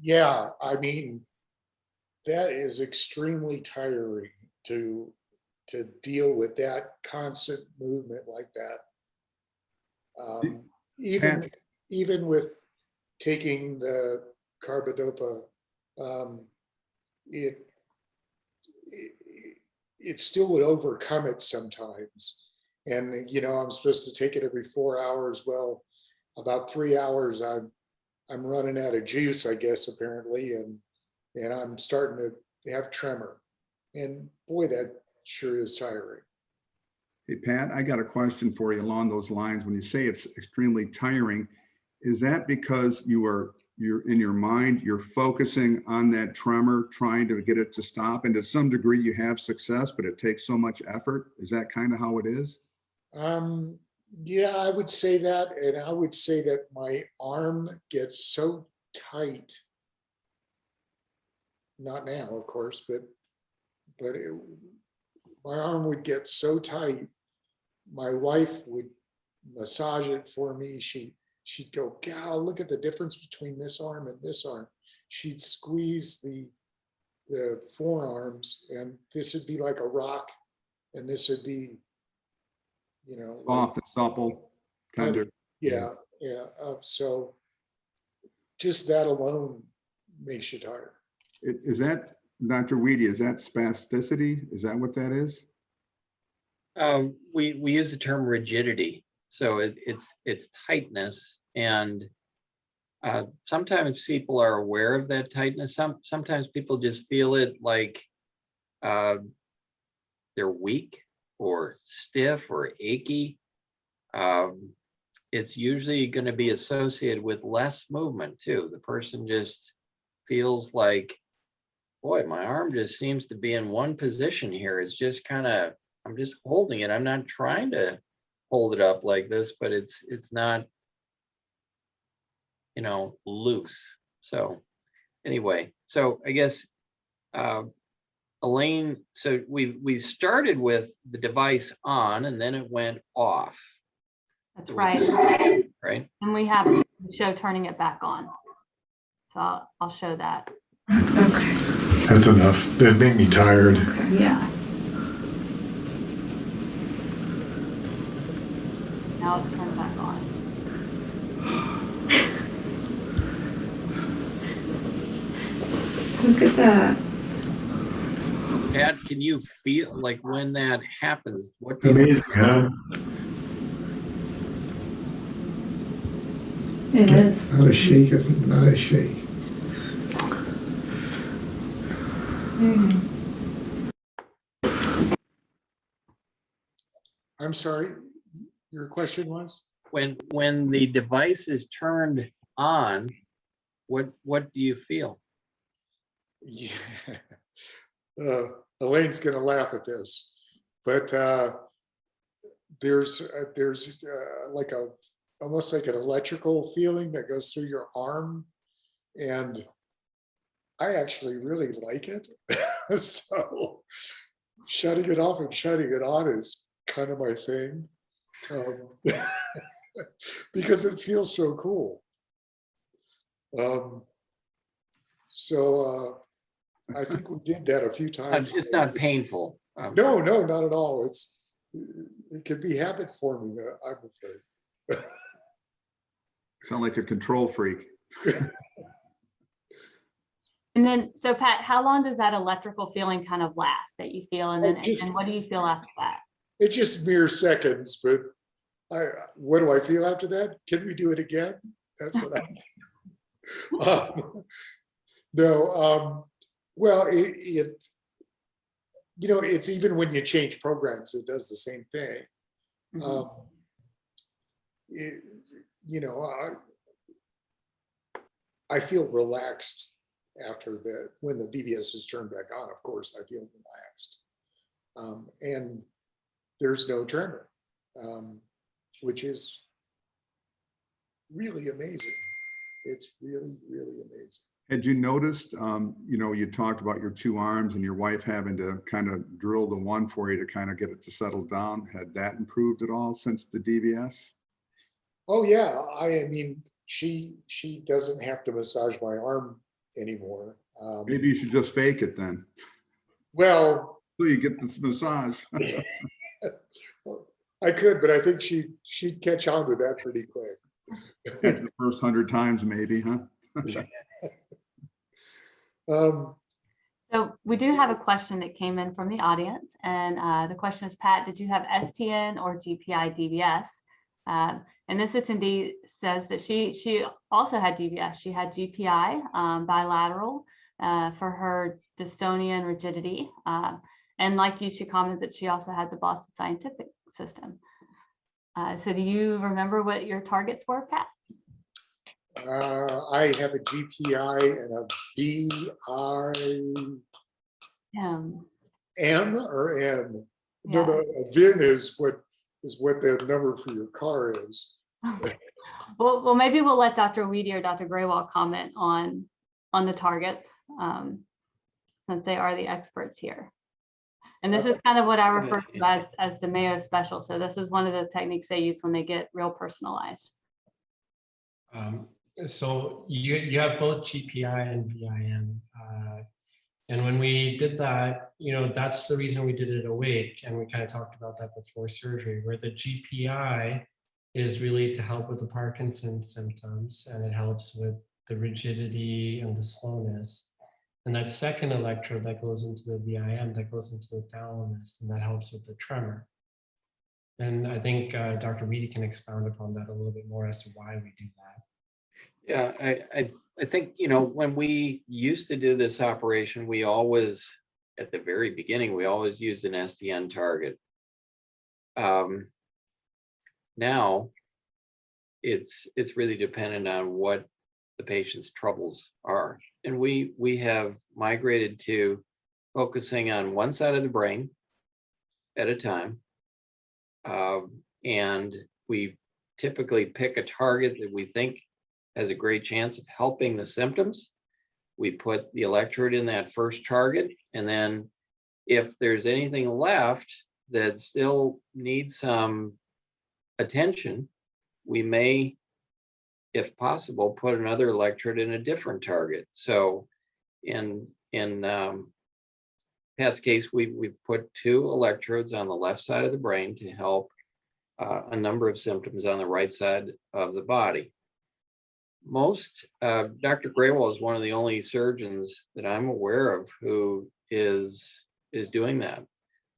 Yeah, I mean, that is extremely tiring to deal with that constant movement like that. Even with taking the carbidopa, it still would overcome it sometimes. And I'm supposed to take it every 4 hours. Well, about 3 hours, I'm running out of juice, I guess, apparently, and I'm starting to have tremor. And boy, that sure is tiring. Hey, Pat, I got a question for you along those lines. When you say it's extremely tiring, is that because you're in your mind, you're focusing on that tremor, trying to get it to stop, and to some degree you have success, but it takes so much effort? Is that kind of how it is? Yeah, I would say that, and I would say that my arm gets so tight. Not now, of course, but my arm would get so tight. My wife would massage it for me. She'd go, "Gal, look at the difference between this arm and this arm." She'd squeeze the forearms, and this would be like a rock, and this would be, like, Soft and supple, tender. yeah. So just that alone makes you tired. Is that, Dr. Weedy, is that spasticity? Is that what that is? We use the term rigidity, so it's tightness, and sometimes people are aware of that tightness. Sometimes people just feel it like they're weak or stiff or achy. It's usually going to be associated with less movement too. The person just feels like, boy, my arm just seems to be in one position here. It's just kind of, I'm just holding it. I'm not trying to hold it up like this, but it's not, loose. So anyway, so I guess Elaine, so we started with the device on and then it went off. That's with right. this video, right? And we have a show turning it back on. So I'll show that. Okay. That's enough. That made me tired. Yeah. Now it's turned back on. Look at that. Pat, can you feel like when that happens? What do you Amazing, huh? It is. Not a shake, not a shake. Very nice. I'm sorry, your question was? when the device is turned on, what do you feel? Yeah. Elaine's going to laugh at this, but there's like almost like an electrical feeling that goes through your arm, and I actually really like it. So shutting it off and shutting it on is kind of my thing, because it feels so cool. So I think we did that a few times. It's not painful. No, not at all. It could be habit forming, I'm afraid. Sound like a control freak. And then, so Pat, how long does that electrical feeling kind of last that you feel? And then, and what do you feel after that? It's just mere seconds, but what do I feel after that? Can we do it again? That's what I no. Well, it's even when you change programs, it does the same thing. Mhm. I feel relaxed after that. When the DBS is turned back on, of course, I feel relaxed. And there's no tremor, which is really amazing. It's really, really amazing. Had you noticed, you talked about your two arms and your wife having to kind of drill the one for you to kind of get it to settle down. Had that improved at all since the DBS? Oh yeah, I mean, she doesn't have to massage my arm anymore. Maybe you should just fake it then. Well, So you get this massage. I could, but I think she'd catch on to that pretty quick. That's the first 100 times maybe, huh? So we do have a question that came in from the audience, and the question is, Pat, did you have STN or GPI DBS? And this attendee says that she also had DBS. She had GPI bilateral for her dystonia and rigidity. And like you, she commented that she also had the Boston Scientific system. So do you remember what your targets were, Pat? I have a GPI and a VI. M or M? No, the VIN is what is what the number for your car is. Well, maybe we'll let Dr. Weedy or Dr. Graywall comment on the targets, since they are the experts here. And this is kind of what I refer to as the Mayo special. So this is one of the techniques they use when they get real personalized. So you have both GPI and VIM. And when we did that, that's the reason we did it awake. And we kind of talked about that before surgery, where the GPI is really to help with the Parkinson symptoms, and it helps with the rigidity and the slowness. And that second electrode that goes into the VIM, that goes into the thalamus, and that helps with the tremor. And I think Dr. Weedy can expound upon that a little bit more as to why we do that. Yeah, I think, when we used to do this operation, we always, at the very beginning, we always used an SDN target. Now, it's really dependent on what the patient's troubles are. And we have migrated to focusing on one side of the brain at a time. And we typically pick a target that we think has a great chance of helping the symptoms. We put the electrode in that first target, and then if there's anything left that still needs some attention, we may, if possible, put another electrode in a different target. So in Pat's case, we've put 2 electrodes on the left side of the brain to help a number of symptoms on the right side of the body. Dr. Graywall is one of the only surgeons that I'm aware of who is doing that.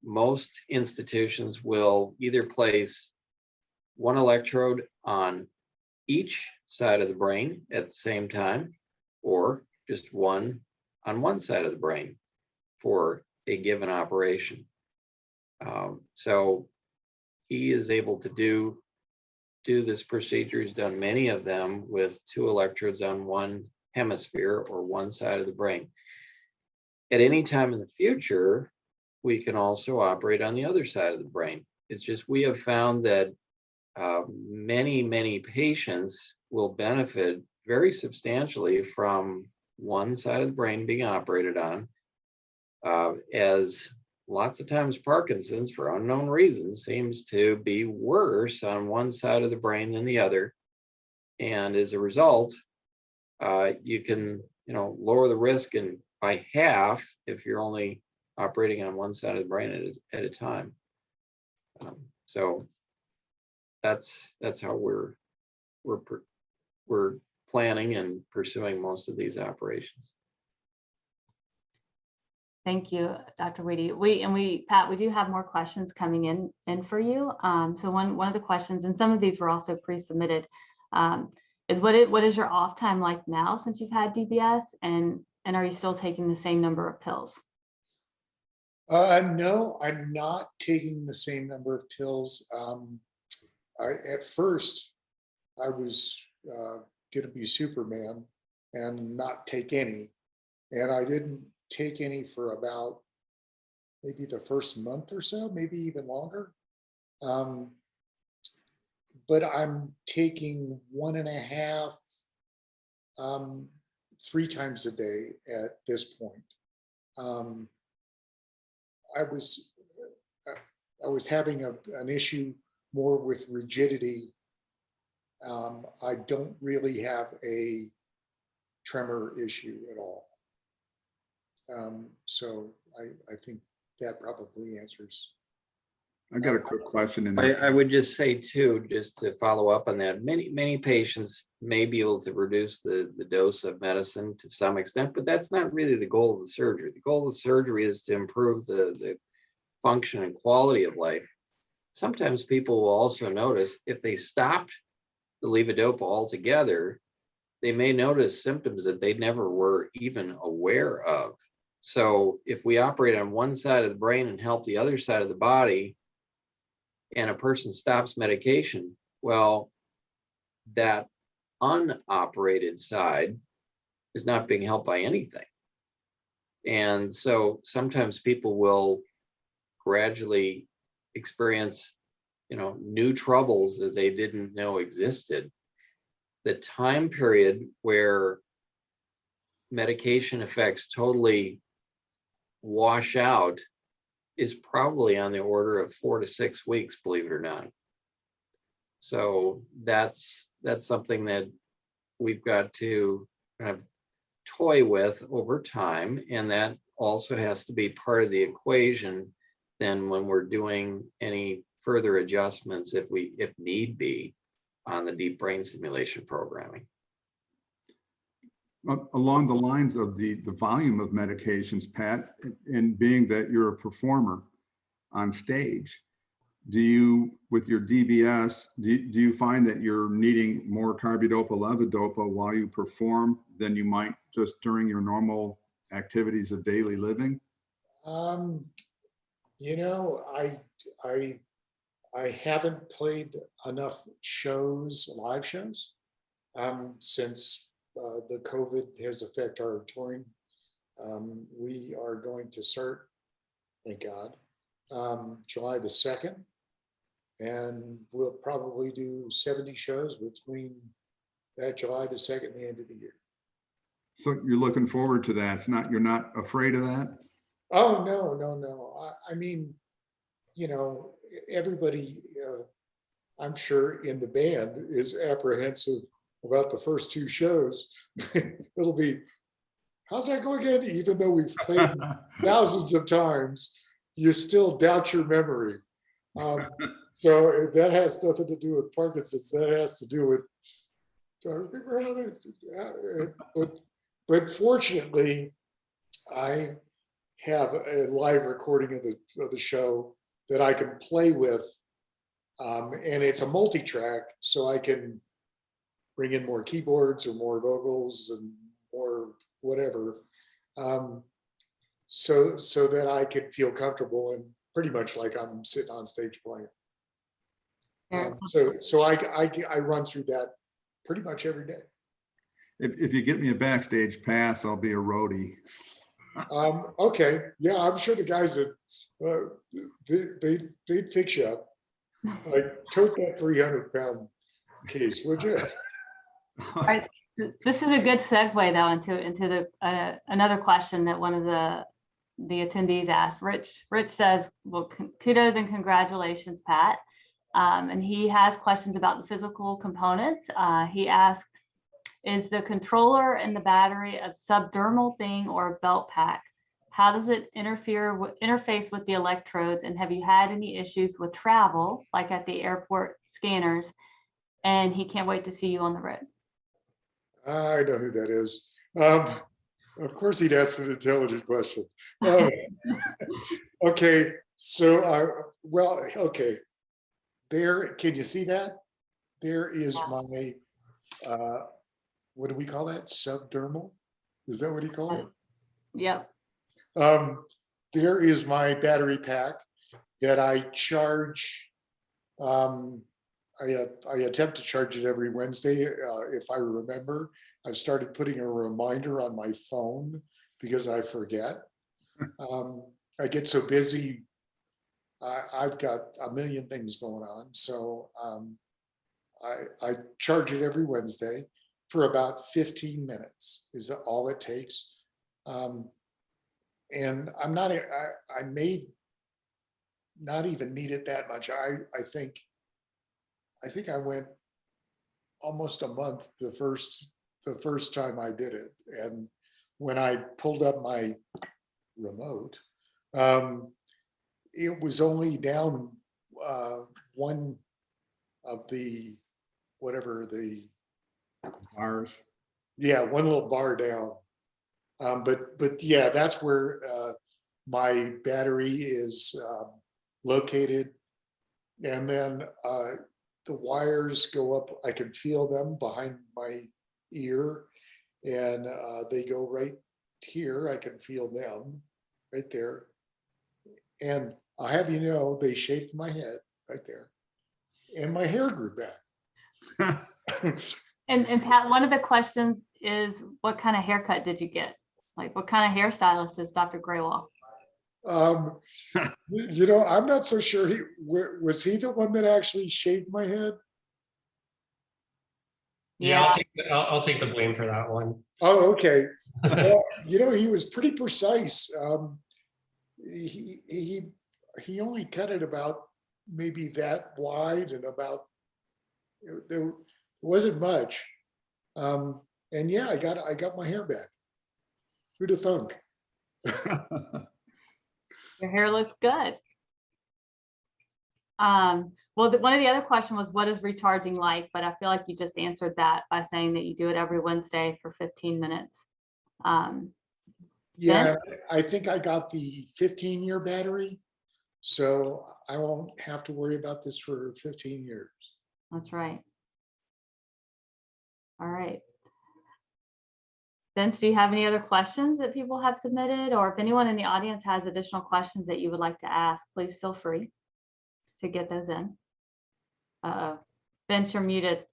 Most institutions will either place 1 electrode on each side of the brain at the same time, or just 1 on one side of the brain for a given operation. So he is able to do this procedure. He's done many of them with 2 electrodes on one hemisphere or one side of the brain. At any time in the future, we can also operate on the other side of the brain. It's just we have found that many patients will benefit very substantially from one side of the brain being operated on, as lots of times Parkinson's, for unknown reasons, seems to be worse on one side of the brain than the other. And as a result, you can, lower the risk by half if you're only operating on one side of the brain at a time. So that's how we're planning and pursuing most of these operations. Thank you, Dr. Weedy. Pat, we do have more questions coming in for you. So one of the questions, and some of these were also pre-submitted, is what is your off time like now since you've had DBS, and are you still taking the same number of pills? No, I'm not taking the same number of pills. At first, I was going to be Superman and not take any, and I didn't take any for about maybe the first month or so, maybe even longer. But I'm taking 1.5, 3 times a day at this point. I was having an issue more with rigidity. I don't really have a tremor issue at all. So I think that probably answers. I've got a quick question in there. I would just say too, just to follow up on that, many patients may be able to reduce the dose of medicine to some extent, but that's not really the goal of the surgery. The goal of the surgery is to improve the function and quality of life. Sometimes people will also notice if they stopped the levodopa altogether, they may notice symptoms that they never were even aware of. So if we operate on one side of the brain and help the other side of the body, and a person stops medication, well, that unoperated side is not being helped by anything. And so sometimes people will gradually experience new troubles that they didn't know existed. The time period where medication effects totally wash out is probably on the order of 4 to 6 weeks, believe it or not. So that's something that we've got to kind of toy with over time, and that also has to be part of the equation then when we're doing any further adjustments if need be on the deep brain stimulation programming. Along the lines of the volume of medications, Pat, and being that you're a performer on stage, do you, with your DBS, do you find that you're needing more carbidopa, levodopa while you perform than you might just during your normal activities of daily living? You know, I haven't played enough shows, live shows, since the COVID has affected our touring. We are going to start, thank God, July the 2nd, and we'll probably do 70 shows between that July the 2nd and the end of the year. So you're looking forward to that. You're not afraid of that? Oh, no. I mean, everybody, I'm sure in the band is apprehensive about the first 2 shows. It'll be, how's that going again? Even though we've played thousands of times, you still doubt your memory. So that has nothing to do with Parkinson's. That has to do with, but fortunately, I have a live recording of the show that I can play with, and it's a multi-track, so I can bring in more keyboards or more vocals and more whatever, so that I can feel comfortable and pretty much like I'm sitting on stage playing. So I run through that pretty much every day. If you get me a backstage pass, I'll be a roadie. Okay, yeah, I'm sure the guys that they'd fix you up. Like, tote that 300-pound case, would you? All right, this is a good segue though into the another question that one of the attendees asked. Rich says, well, kudos and congratulations, Pat. And he has questions about the physical components. He asked, is the controller and the battery a subdermal thing or a belt pack? How does it interface with the electrodes? And have you had any issues with travel, like at the airport scanners? And he can't wait to see you on the road. I know who that is. Of course, he'd ask an intelligent question. Okay, so well, okay. There, can you see that? There is my, what do we call that? Subdermal? Is that what he called it? Yep. There is my battery pack that I charge. I attempt to charge it every Wednesday if I remember. I've started putting a reminder on my phone because I forget. I get so busy. I've got a million things going on. So I charge it every Wednesday for about 15 minutes is all it takes. And I'm not, I may not even need it that much. I think I went almost a month the first time I did it. And when I pulled up my remote, it was only down one of the, whatever the Bars. Yeah, one little bar down. But yeah, that's where my battery is located. And then the wires go up, I can feel them behind my ear, and they go right here. I can feel them right there. And I'll have you know, they shaved my head right there, and my hair grew back. And Pat, one of the questions is, what kind of haircut did you get? Like, what kind of hairstylist is Dr. Graywall? I'm not so sure. Was he the one that actually shaved my head? Yeah, Yeah. I'll take the blame for that one. Oh, okay. Well, he was pretty precise. He only cut it about maybe that wide and about, there wasn't much. And yeah, I got my hair back. Who'd have thunk? Your hair looks good. Well, one of the other question was, what is recharging like? But I feel like you just answered that by saying that you do it every Wednesday for 15 minutes. Yeah, I think I got the 15-year battery, so I won't have to worry about this for 15 years. That's right. All right. Vince, do you have any other questions that people have submitted? Or if anyone in the audience has additional questions that you would like to ask, please feel free to get those in. Vince, you're muted.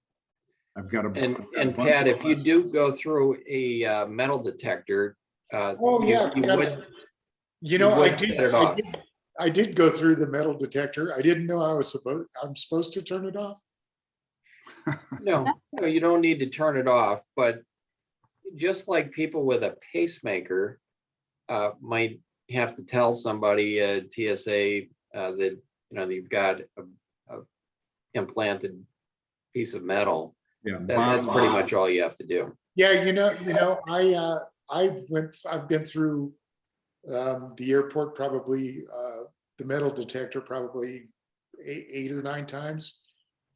I've got a. And Pat, if you do go through a metal detector, Oh yeah, you would, I did go through the metal detector. I didn't know I'm supposed to turn it off. no, you don't need to turn it off, but just like people with a pacemaker might have to tell somebody TSA that you've got a implanted piece of metal. Yeah, That's pretty much all you have to do. Yeah, I've been through the airport probably the metal detector probably eight or nine times.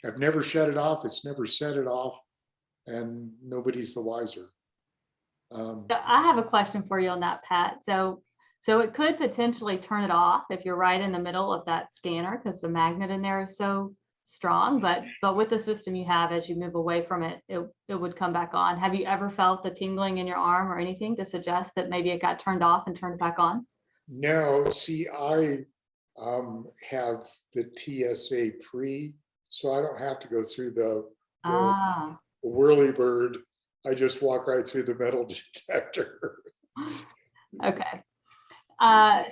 I've never shut it off. It's never set it off, and nobody's the wiser. So I have a question for you on that, Pat. So it could potentially turn it off if you're right in the middle of that scanner because the magnet in there is so strong. But with the system you have, as you move away from it, it would come back on. Have you ever felt the tingling in your arm or anything to suggest that maybe it got turned off and turned back on? No, see, I have the TSA pre, so I don't have to go through the whirly bird. I just walk right through the metal detector. Okay.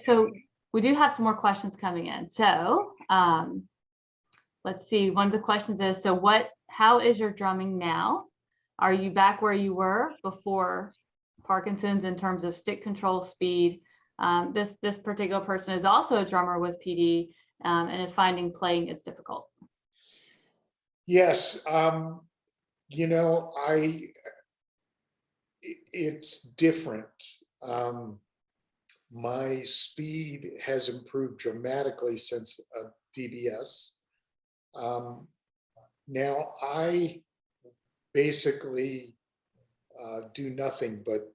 So we do have some more questions coming in. So let's see. One of the questions is, how is your drumming now? Are you back where you were before Parkinson's in terms of stick control speed? This particular person is also a drummer with PD and is finding playing is difficult. Yes. It's different. My speed has improved dramatically since DBS. Now I basically do nothing but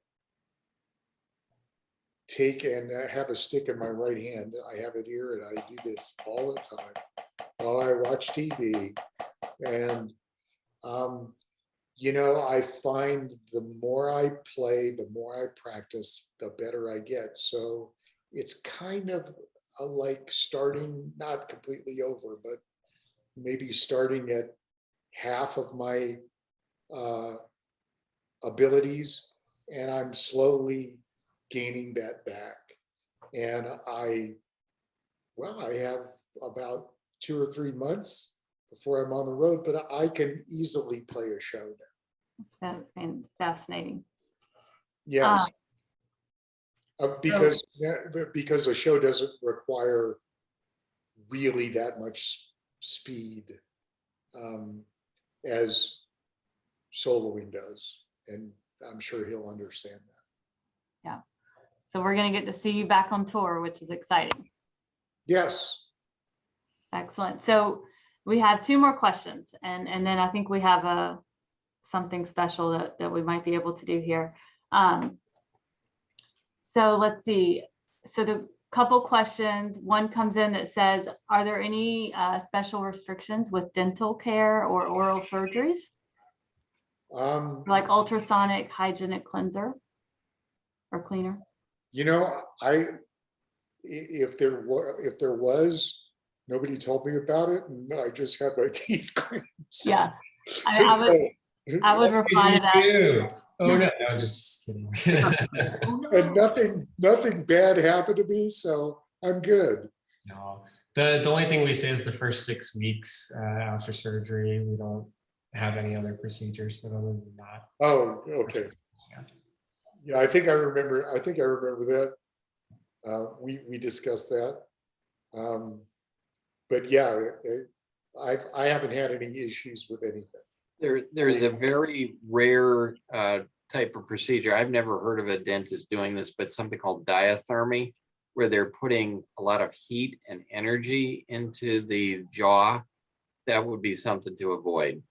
take and have a stick in my right hand. I have it here and I do this all the time while I watch TV. And I find the more I play, the more I practice, the better I get. So it's kind of like starting, not completely over, but maybe starting at half of my abilities, and I'm slowly gaining that back. And I have about 2 or 3 months before I'm on the road, but I can easily play a show now. That's fascinating. Yes. Because a show doesn't require really that much speed as soloing does. And I'm sure he'll understand that. Yeah. So we're going to get to see you back on tour, which is exciting. Yes. Excellent. So we have 2 more questions, and then I think we have something special that we might be able to do here. So let's see. So the couple questions, one comes in that says, are there any special restrictions with dental care or oral surgeries? Like ultrasonic hygienic cleanser or cleaner? If there was, nobody told me about it, and I just had my teeth cleaned. Yeah, I would reply to that. Oh no, no, just kidding. Oh, And no. nothing bad happened to me, so I'm good. No, the only thing we say is the first 6 weeks after surgery, we don't have any other procedures, but other than that, Oh, okay. yeah. Yeah, I think I remember that. We discussed that. But yeah, I haven't had any issues with anything. There's a very rare type of procedure. I've never heard of a dentist doing this, but something called diathermy, where they're putting a lot of heat and energy into the jaw. That would be something to avoid.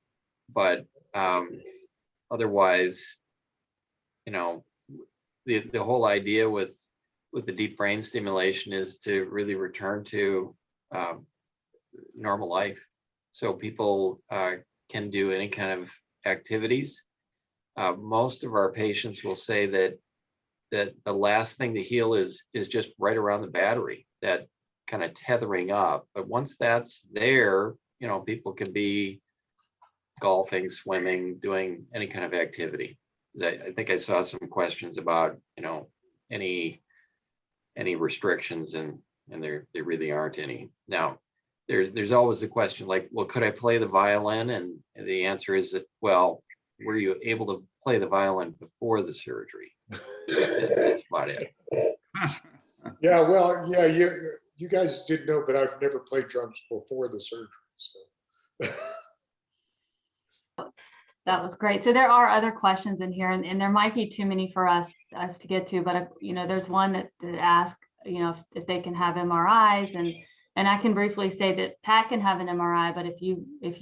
But otherwise, you know, the whole idea with the deep brain stimulation is to really return to normal life, so people can do any kind of activities. Most of our patients will say that the last thing to heal is just right around the battery, that kind of tethering up. But once that's there, you know, people can be golfing, swimming, doing any kind of activity. I think I saw some questions about, you know, any restrictions, and there really aren't any. Now, there's always the question like, well, could I play the violin? And the answer is that, well, were you able to play the violin before the surgery? That's about it. Yeah, well, yeah, you guys didn't know, but I've never played drums before the surgery. So That was great. So there are other questions in here, and there might be too many for us to get to, but you know, there's one that asks, you know, if they can have MRIs, and I can briefly say that Pat can have an MRI, but if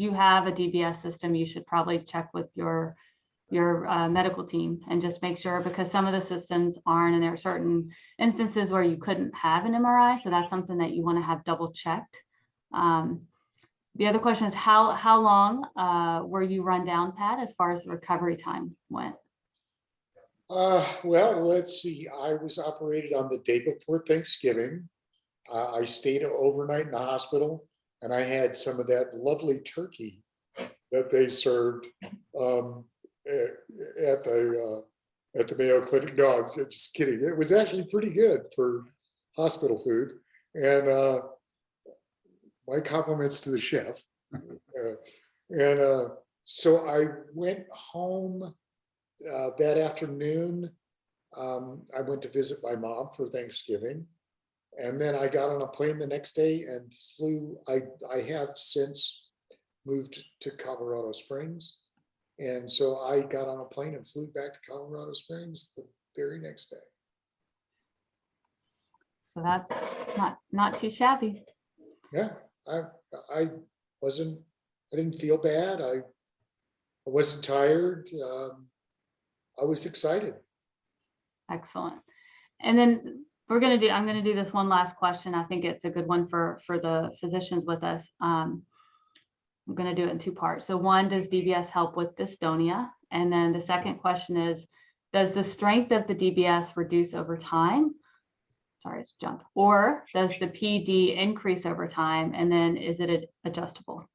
you have a DBS system, you should probably check with your medical team and just make sure, because some of the systems aren't, and there are certain instances where you couldn't have an MRI, so that's something that you want to have double checked. The other question is how long were you run down, Pat, as far as the recovery time went? well, let's see. I was operated on the day before Thanksgiving. I stayed overnight in the hospital, and I had some of that lovely turkey that they served at the Mayo Clinic. No, I'm just kidding. It was actually pretty good for hospital food, and my compliments to the chef. So I went home that afternoon. I went to visit my mom for Thanksgiving, and then I got on a plane the next day and flew. I have since moved to Colorado Springs, and so I got on a plane and flew back to Colorado Springs the very next day. So that's not too shabby. Yeah, I didn't feel bad. I wasn't tired. I was excited. Excellent. And then I'm going to do this one last question. I think it's a good one for the physicians with us. I'm going to do it in two parts. So one, does DBS help with dystonia? And then the second question is, does the strength of the DBS reduce over time? Sorry, it's jumped. Or does the PD increase over time? And then is it adjustable?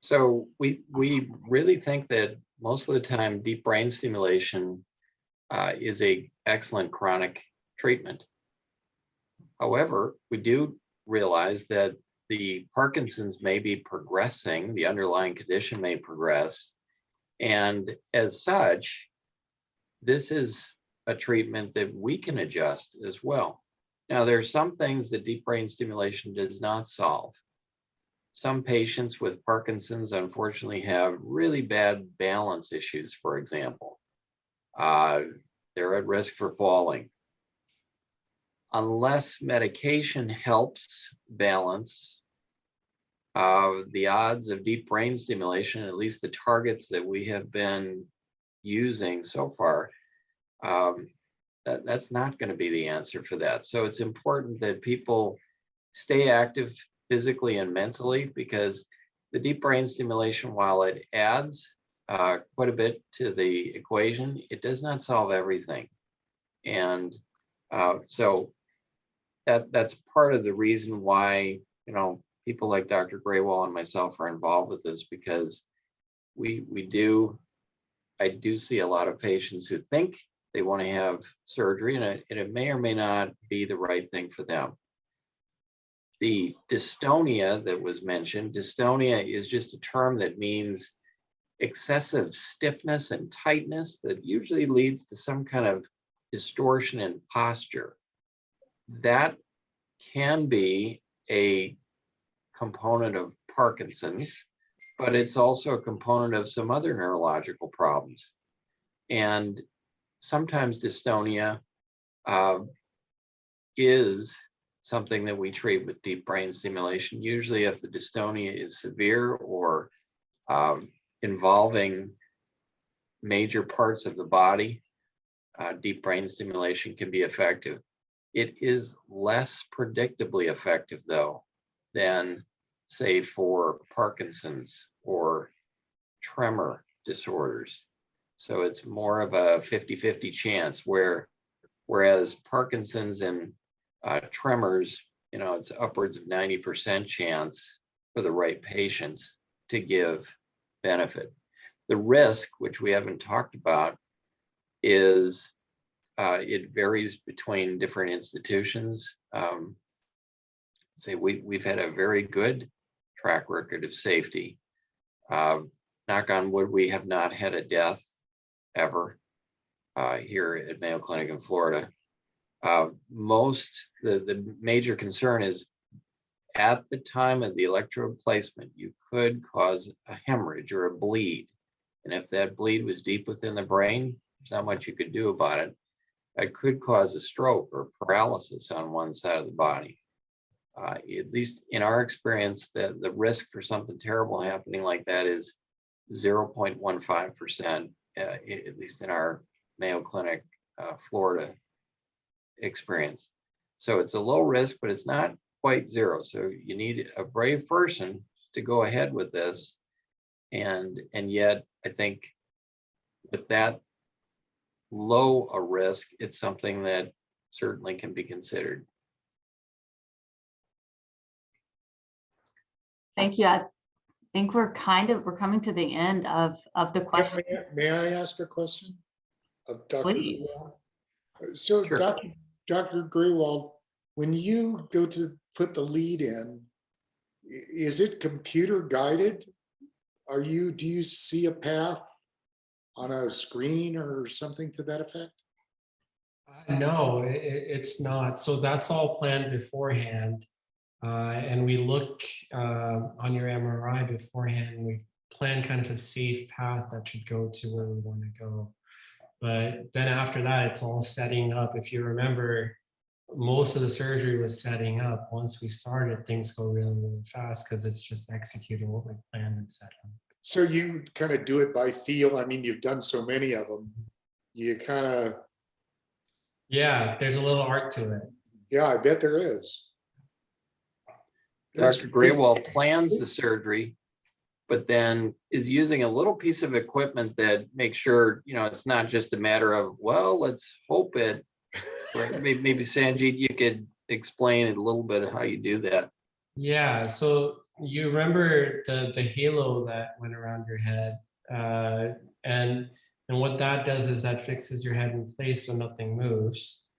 So we really think that most of the time deep brain stimulation is a excellent chronic treatment. However, we do realize that the Parkinson's may be progressing, the underlying condition may progress, and as such, this is a treatment that we can adjust as well. Now, there are some things that deep brain stimulation does not solve. Some patients with Parkinson's unfortunately have really bad balance issues, for example. They're at risk for falling. Unless medication helps balance, the odds of deep brain stimulation, at least the targets that we have been using so far, that's not going to be the answer for that. So it's important that people stay active physically and mentally, because the deep brain stimulation, while it adds quite a bit to the equation, it does not solve everything. And so that's part of the reason why, you know, people like Dr. Graywall and myself are involved with this, because we do I do see a lot of patients who think they want to have surgery, and it may or may not be the right thing for them. The dystonia that was mentioned, dystonia is just a term that means excessive stiffness and tightness that usually leads to some kind of distortion in posture. That can be a component of Parkinson's, but it's also a component of some other neurological problems. And sometimes dystonia is something that we treat with deep brain stimulation. Usually if the dystonia is severe or involving major parts of the body, deep brain stimulation can be effective. It is less predictably effective, though, than, say, for Parkinson's or tremor disorders. So it's more of a 50-50 chance, whereas Parkinson's and tremors, it's upwards of 90% chance for the right patients to give benefit. The risk, which we haven't talked about, is it varies between different institutions. Say we've had a very good track record of safety. Knock on wood, we have not had a death ever here at Mayo Clinic in Florida. The major concern is at the time of the electrode placement, you could cause a hemorrhage or a bleed. And if that bleed was deep within the brain, there's not much you could do about it. It could cause a stroke or paralysis on one side of the body. At least in our experience, the risk for something terrible happening like that is 0.15%, at least in our Mayo Clinic, Florida experience. So it's a low risk, but it's not quite zero. So you need a brave person to go ahead with this. And yet, I think with that low a risk, it's something that certainly can be considered. Thank you. I think we're coming to the end of the question. May I ask a question of Dr. Please. Grewal? So Sure. Dr. Grewal, when you go to put the lead in, is it computer guided? Do you see a path on a screen or something to that effect? No, it's not. So that's all planned beforehand. And we look on your MRI beforehand, and we plan kind of a safe path that should go to where we want to go. But then after that, it's all setting up. If you remember, most of the surgery was setting up. Once we started, things go really, really fast because it's just executing what we planned and set up. So you kind of do it by feel. I mean, you've done so many of them. You kind of. Yeah, there's a little art to it. Yeah, I bet there is. Dr. Graywall plans the surgery, but then is using a little piece of equipment that makes sure, it's not just a matter of, well, let's hope it. Maybe Sanjeet, you could explain a little bit of how you do that. Yeah, so you remember the halo that went around your head, and what that does is that fixes your head in place so nothing moves,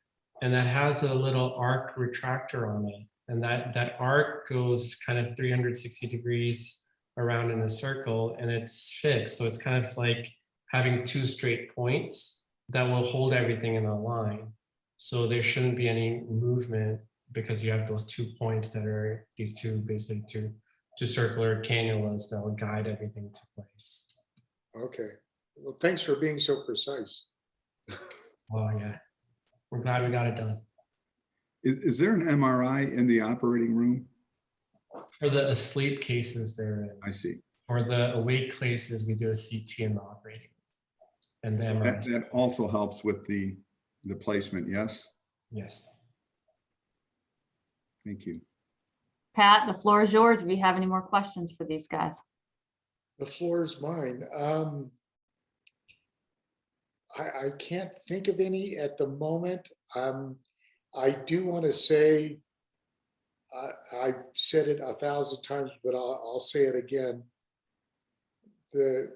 and that has a little arc retractor on it, and that arc goes kind of 360 degrees around in a circle, and it's fixed. So it's kind of like having two straight points that will hold everything in a line. So there shouldn't be any movement because you have those 2 points that are these two circular cannulas that will guide everything into place. Okay. Well, thanks for being so precise. Oh yeah, we're glad we got it done. Is there an MRI in the operating room? For the asleep cases, there is. I see. For the awake cases, we do a CT in the operating room. And then That also helps with the placement, yes? yes. Thank you. Pat, the floor is yours if you have any more questions for these guys. The floor is mine. I can't think of any at the moment. I do want to say, I've said it 1,000 times, but I'll say it again. The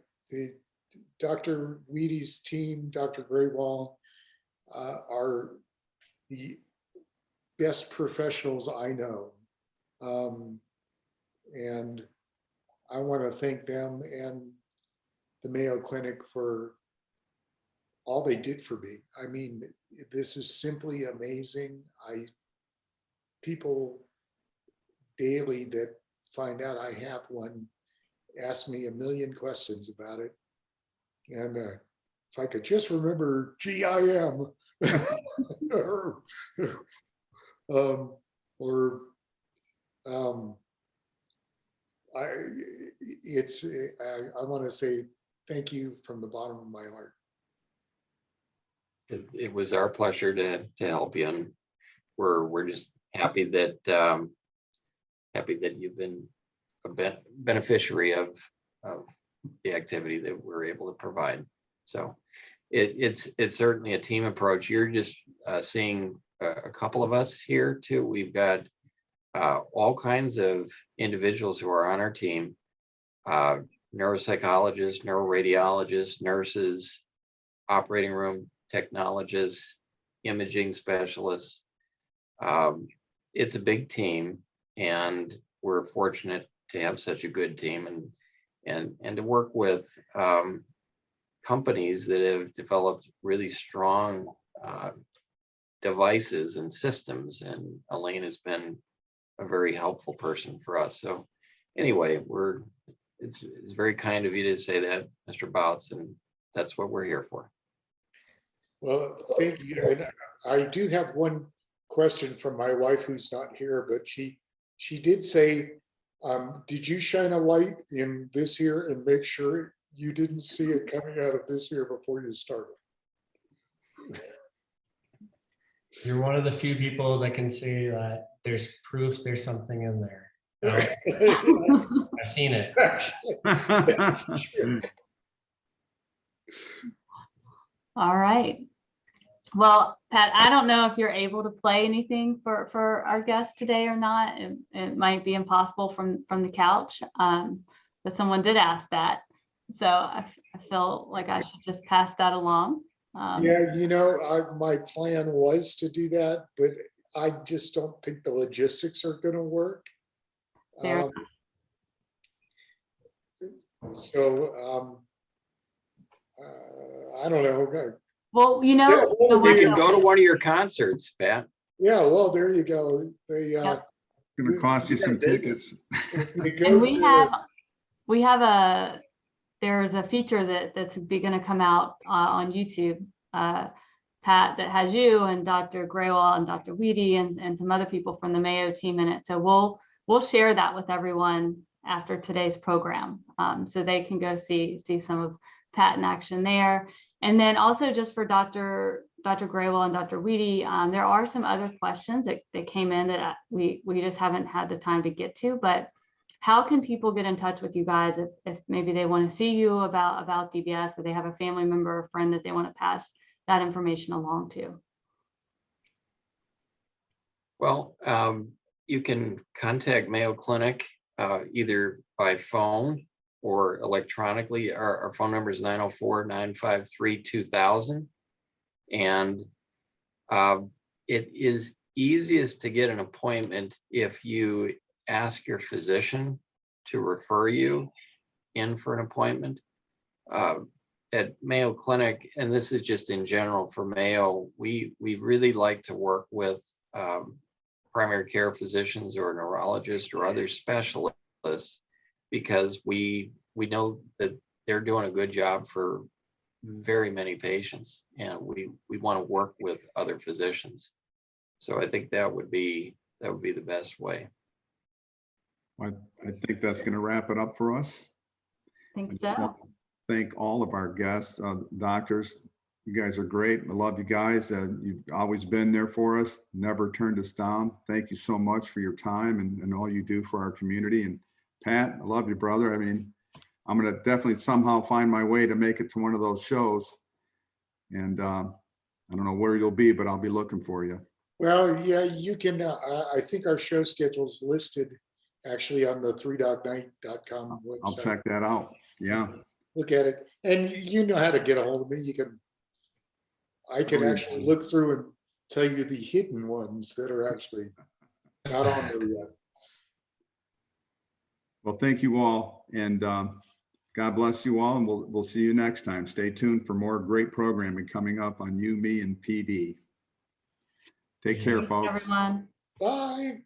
Dr. Weedy's team, Dr. Graywall, are the best professionals I know. And I want to thank them and the Mayo Clinic for all they did for me. I mean, this is simply amazing. People daily that find out I have one ask me a million questions about it. And if I could just remember GIM or I want to say thank you from the bottom of my heart. It was our pleasure to help you, and we're just happy that you've been a beneficiary of the activity that we're able to provide. So it's certainly a team approach. You're just seeing a couple of us here too. We've got all kinds of individuals who are on our team, neuropsychologists, neuroradiologists, nurses, operating room technologists, imaging specialists. It's a big team, and we're fortunate to have such a good team and to work with companies that have developed really strong devices and systems. And Elaine has been a very helpful person for us. So anyway, it's very kind of you to say that, Mr. Bautz, and that's what we're here for. Well, thank you. And I do have one question from my wife who's not here, but she did say, did you shine a light in this here and make sure you didn't see it coming out of this here before you started? You're one of the few people that can say that there's proof there's something in there. I've seen it. All right. Well, Pat, I don't know if you're able to play anything for our guest today or not. It might be impossible from the couch, but someone did ask that. So I feel like I should just pass that along. Yeah, my plan was to do that, but I just don't think the logistics are going to work. Fair I don't know. Well, You can go to one of your concerts, Pat. Yeah, well, there you go. Yep. Going to cost you some tickets. And there's a feature that's going to come out on YouTube, Pat, that has you and Dr. Graywall and Dr. Weedy and some other people from the Mayo team in it. So we'll share that with everyone after today's program, so they can go see some of Pat in action there. And then also just for Dr. Graywall and Dr. Weedy, there are some other questions that came in that we just haven't had the time to get to, but how can people get in touch with you guys if maybe they want to see you about DBS, or they have a family member or friend that they want to pass that information along to? Well, you can contact Mayo Clinic either by phone or electronically. Our phone number is 904-953-2000. And it is easiest to get an appointment if you ask your physician to refer you in for an appointment. At Mayo Clinic, and this is just in general for Mayo, we really like to work with primary care physicians or neurologists or other specialists, because we know that they're doing a good job for very many patients, and we want to work with other physicians. So I think that would be the best way. I think that's going to wrap it up for us. I think I just so. want to thank all of our guests, doctors. You guys are great. I love you guys. You've always been there for us, never turned us down. Thank you so much for your time and all you do for our community. And Pat, I love you, brother. I mean, I'm going to definitely somehow find my way to make it to one of those shows. And I don't know where you'll be, but I'll be looking for you. Well, yeah, you can. I think our show schedule is listed actually on the 3dognight.com website. I'll check that out. Yeah. look at it. And you know how to get a hold of me. I can actually look through and tell you the hidden ones that are actually not on there yet. Well, thank you all, and God bless you all, and we'll see you next time. Stay tuned for more great programming coming up on You, Me, and PD. Take care, Thanks, folks. everyone. Bye.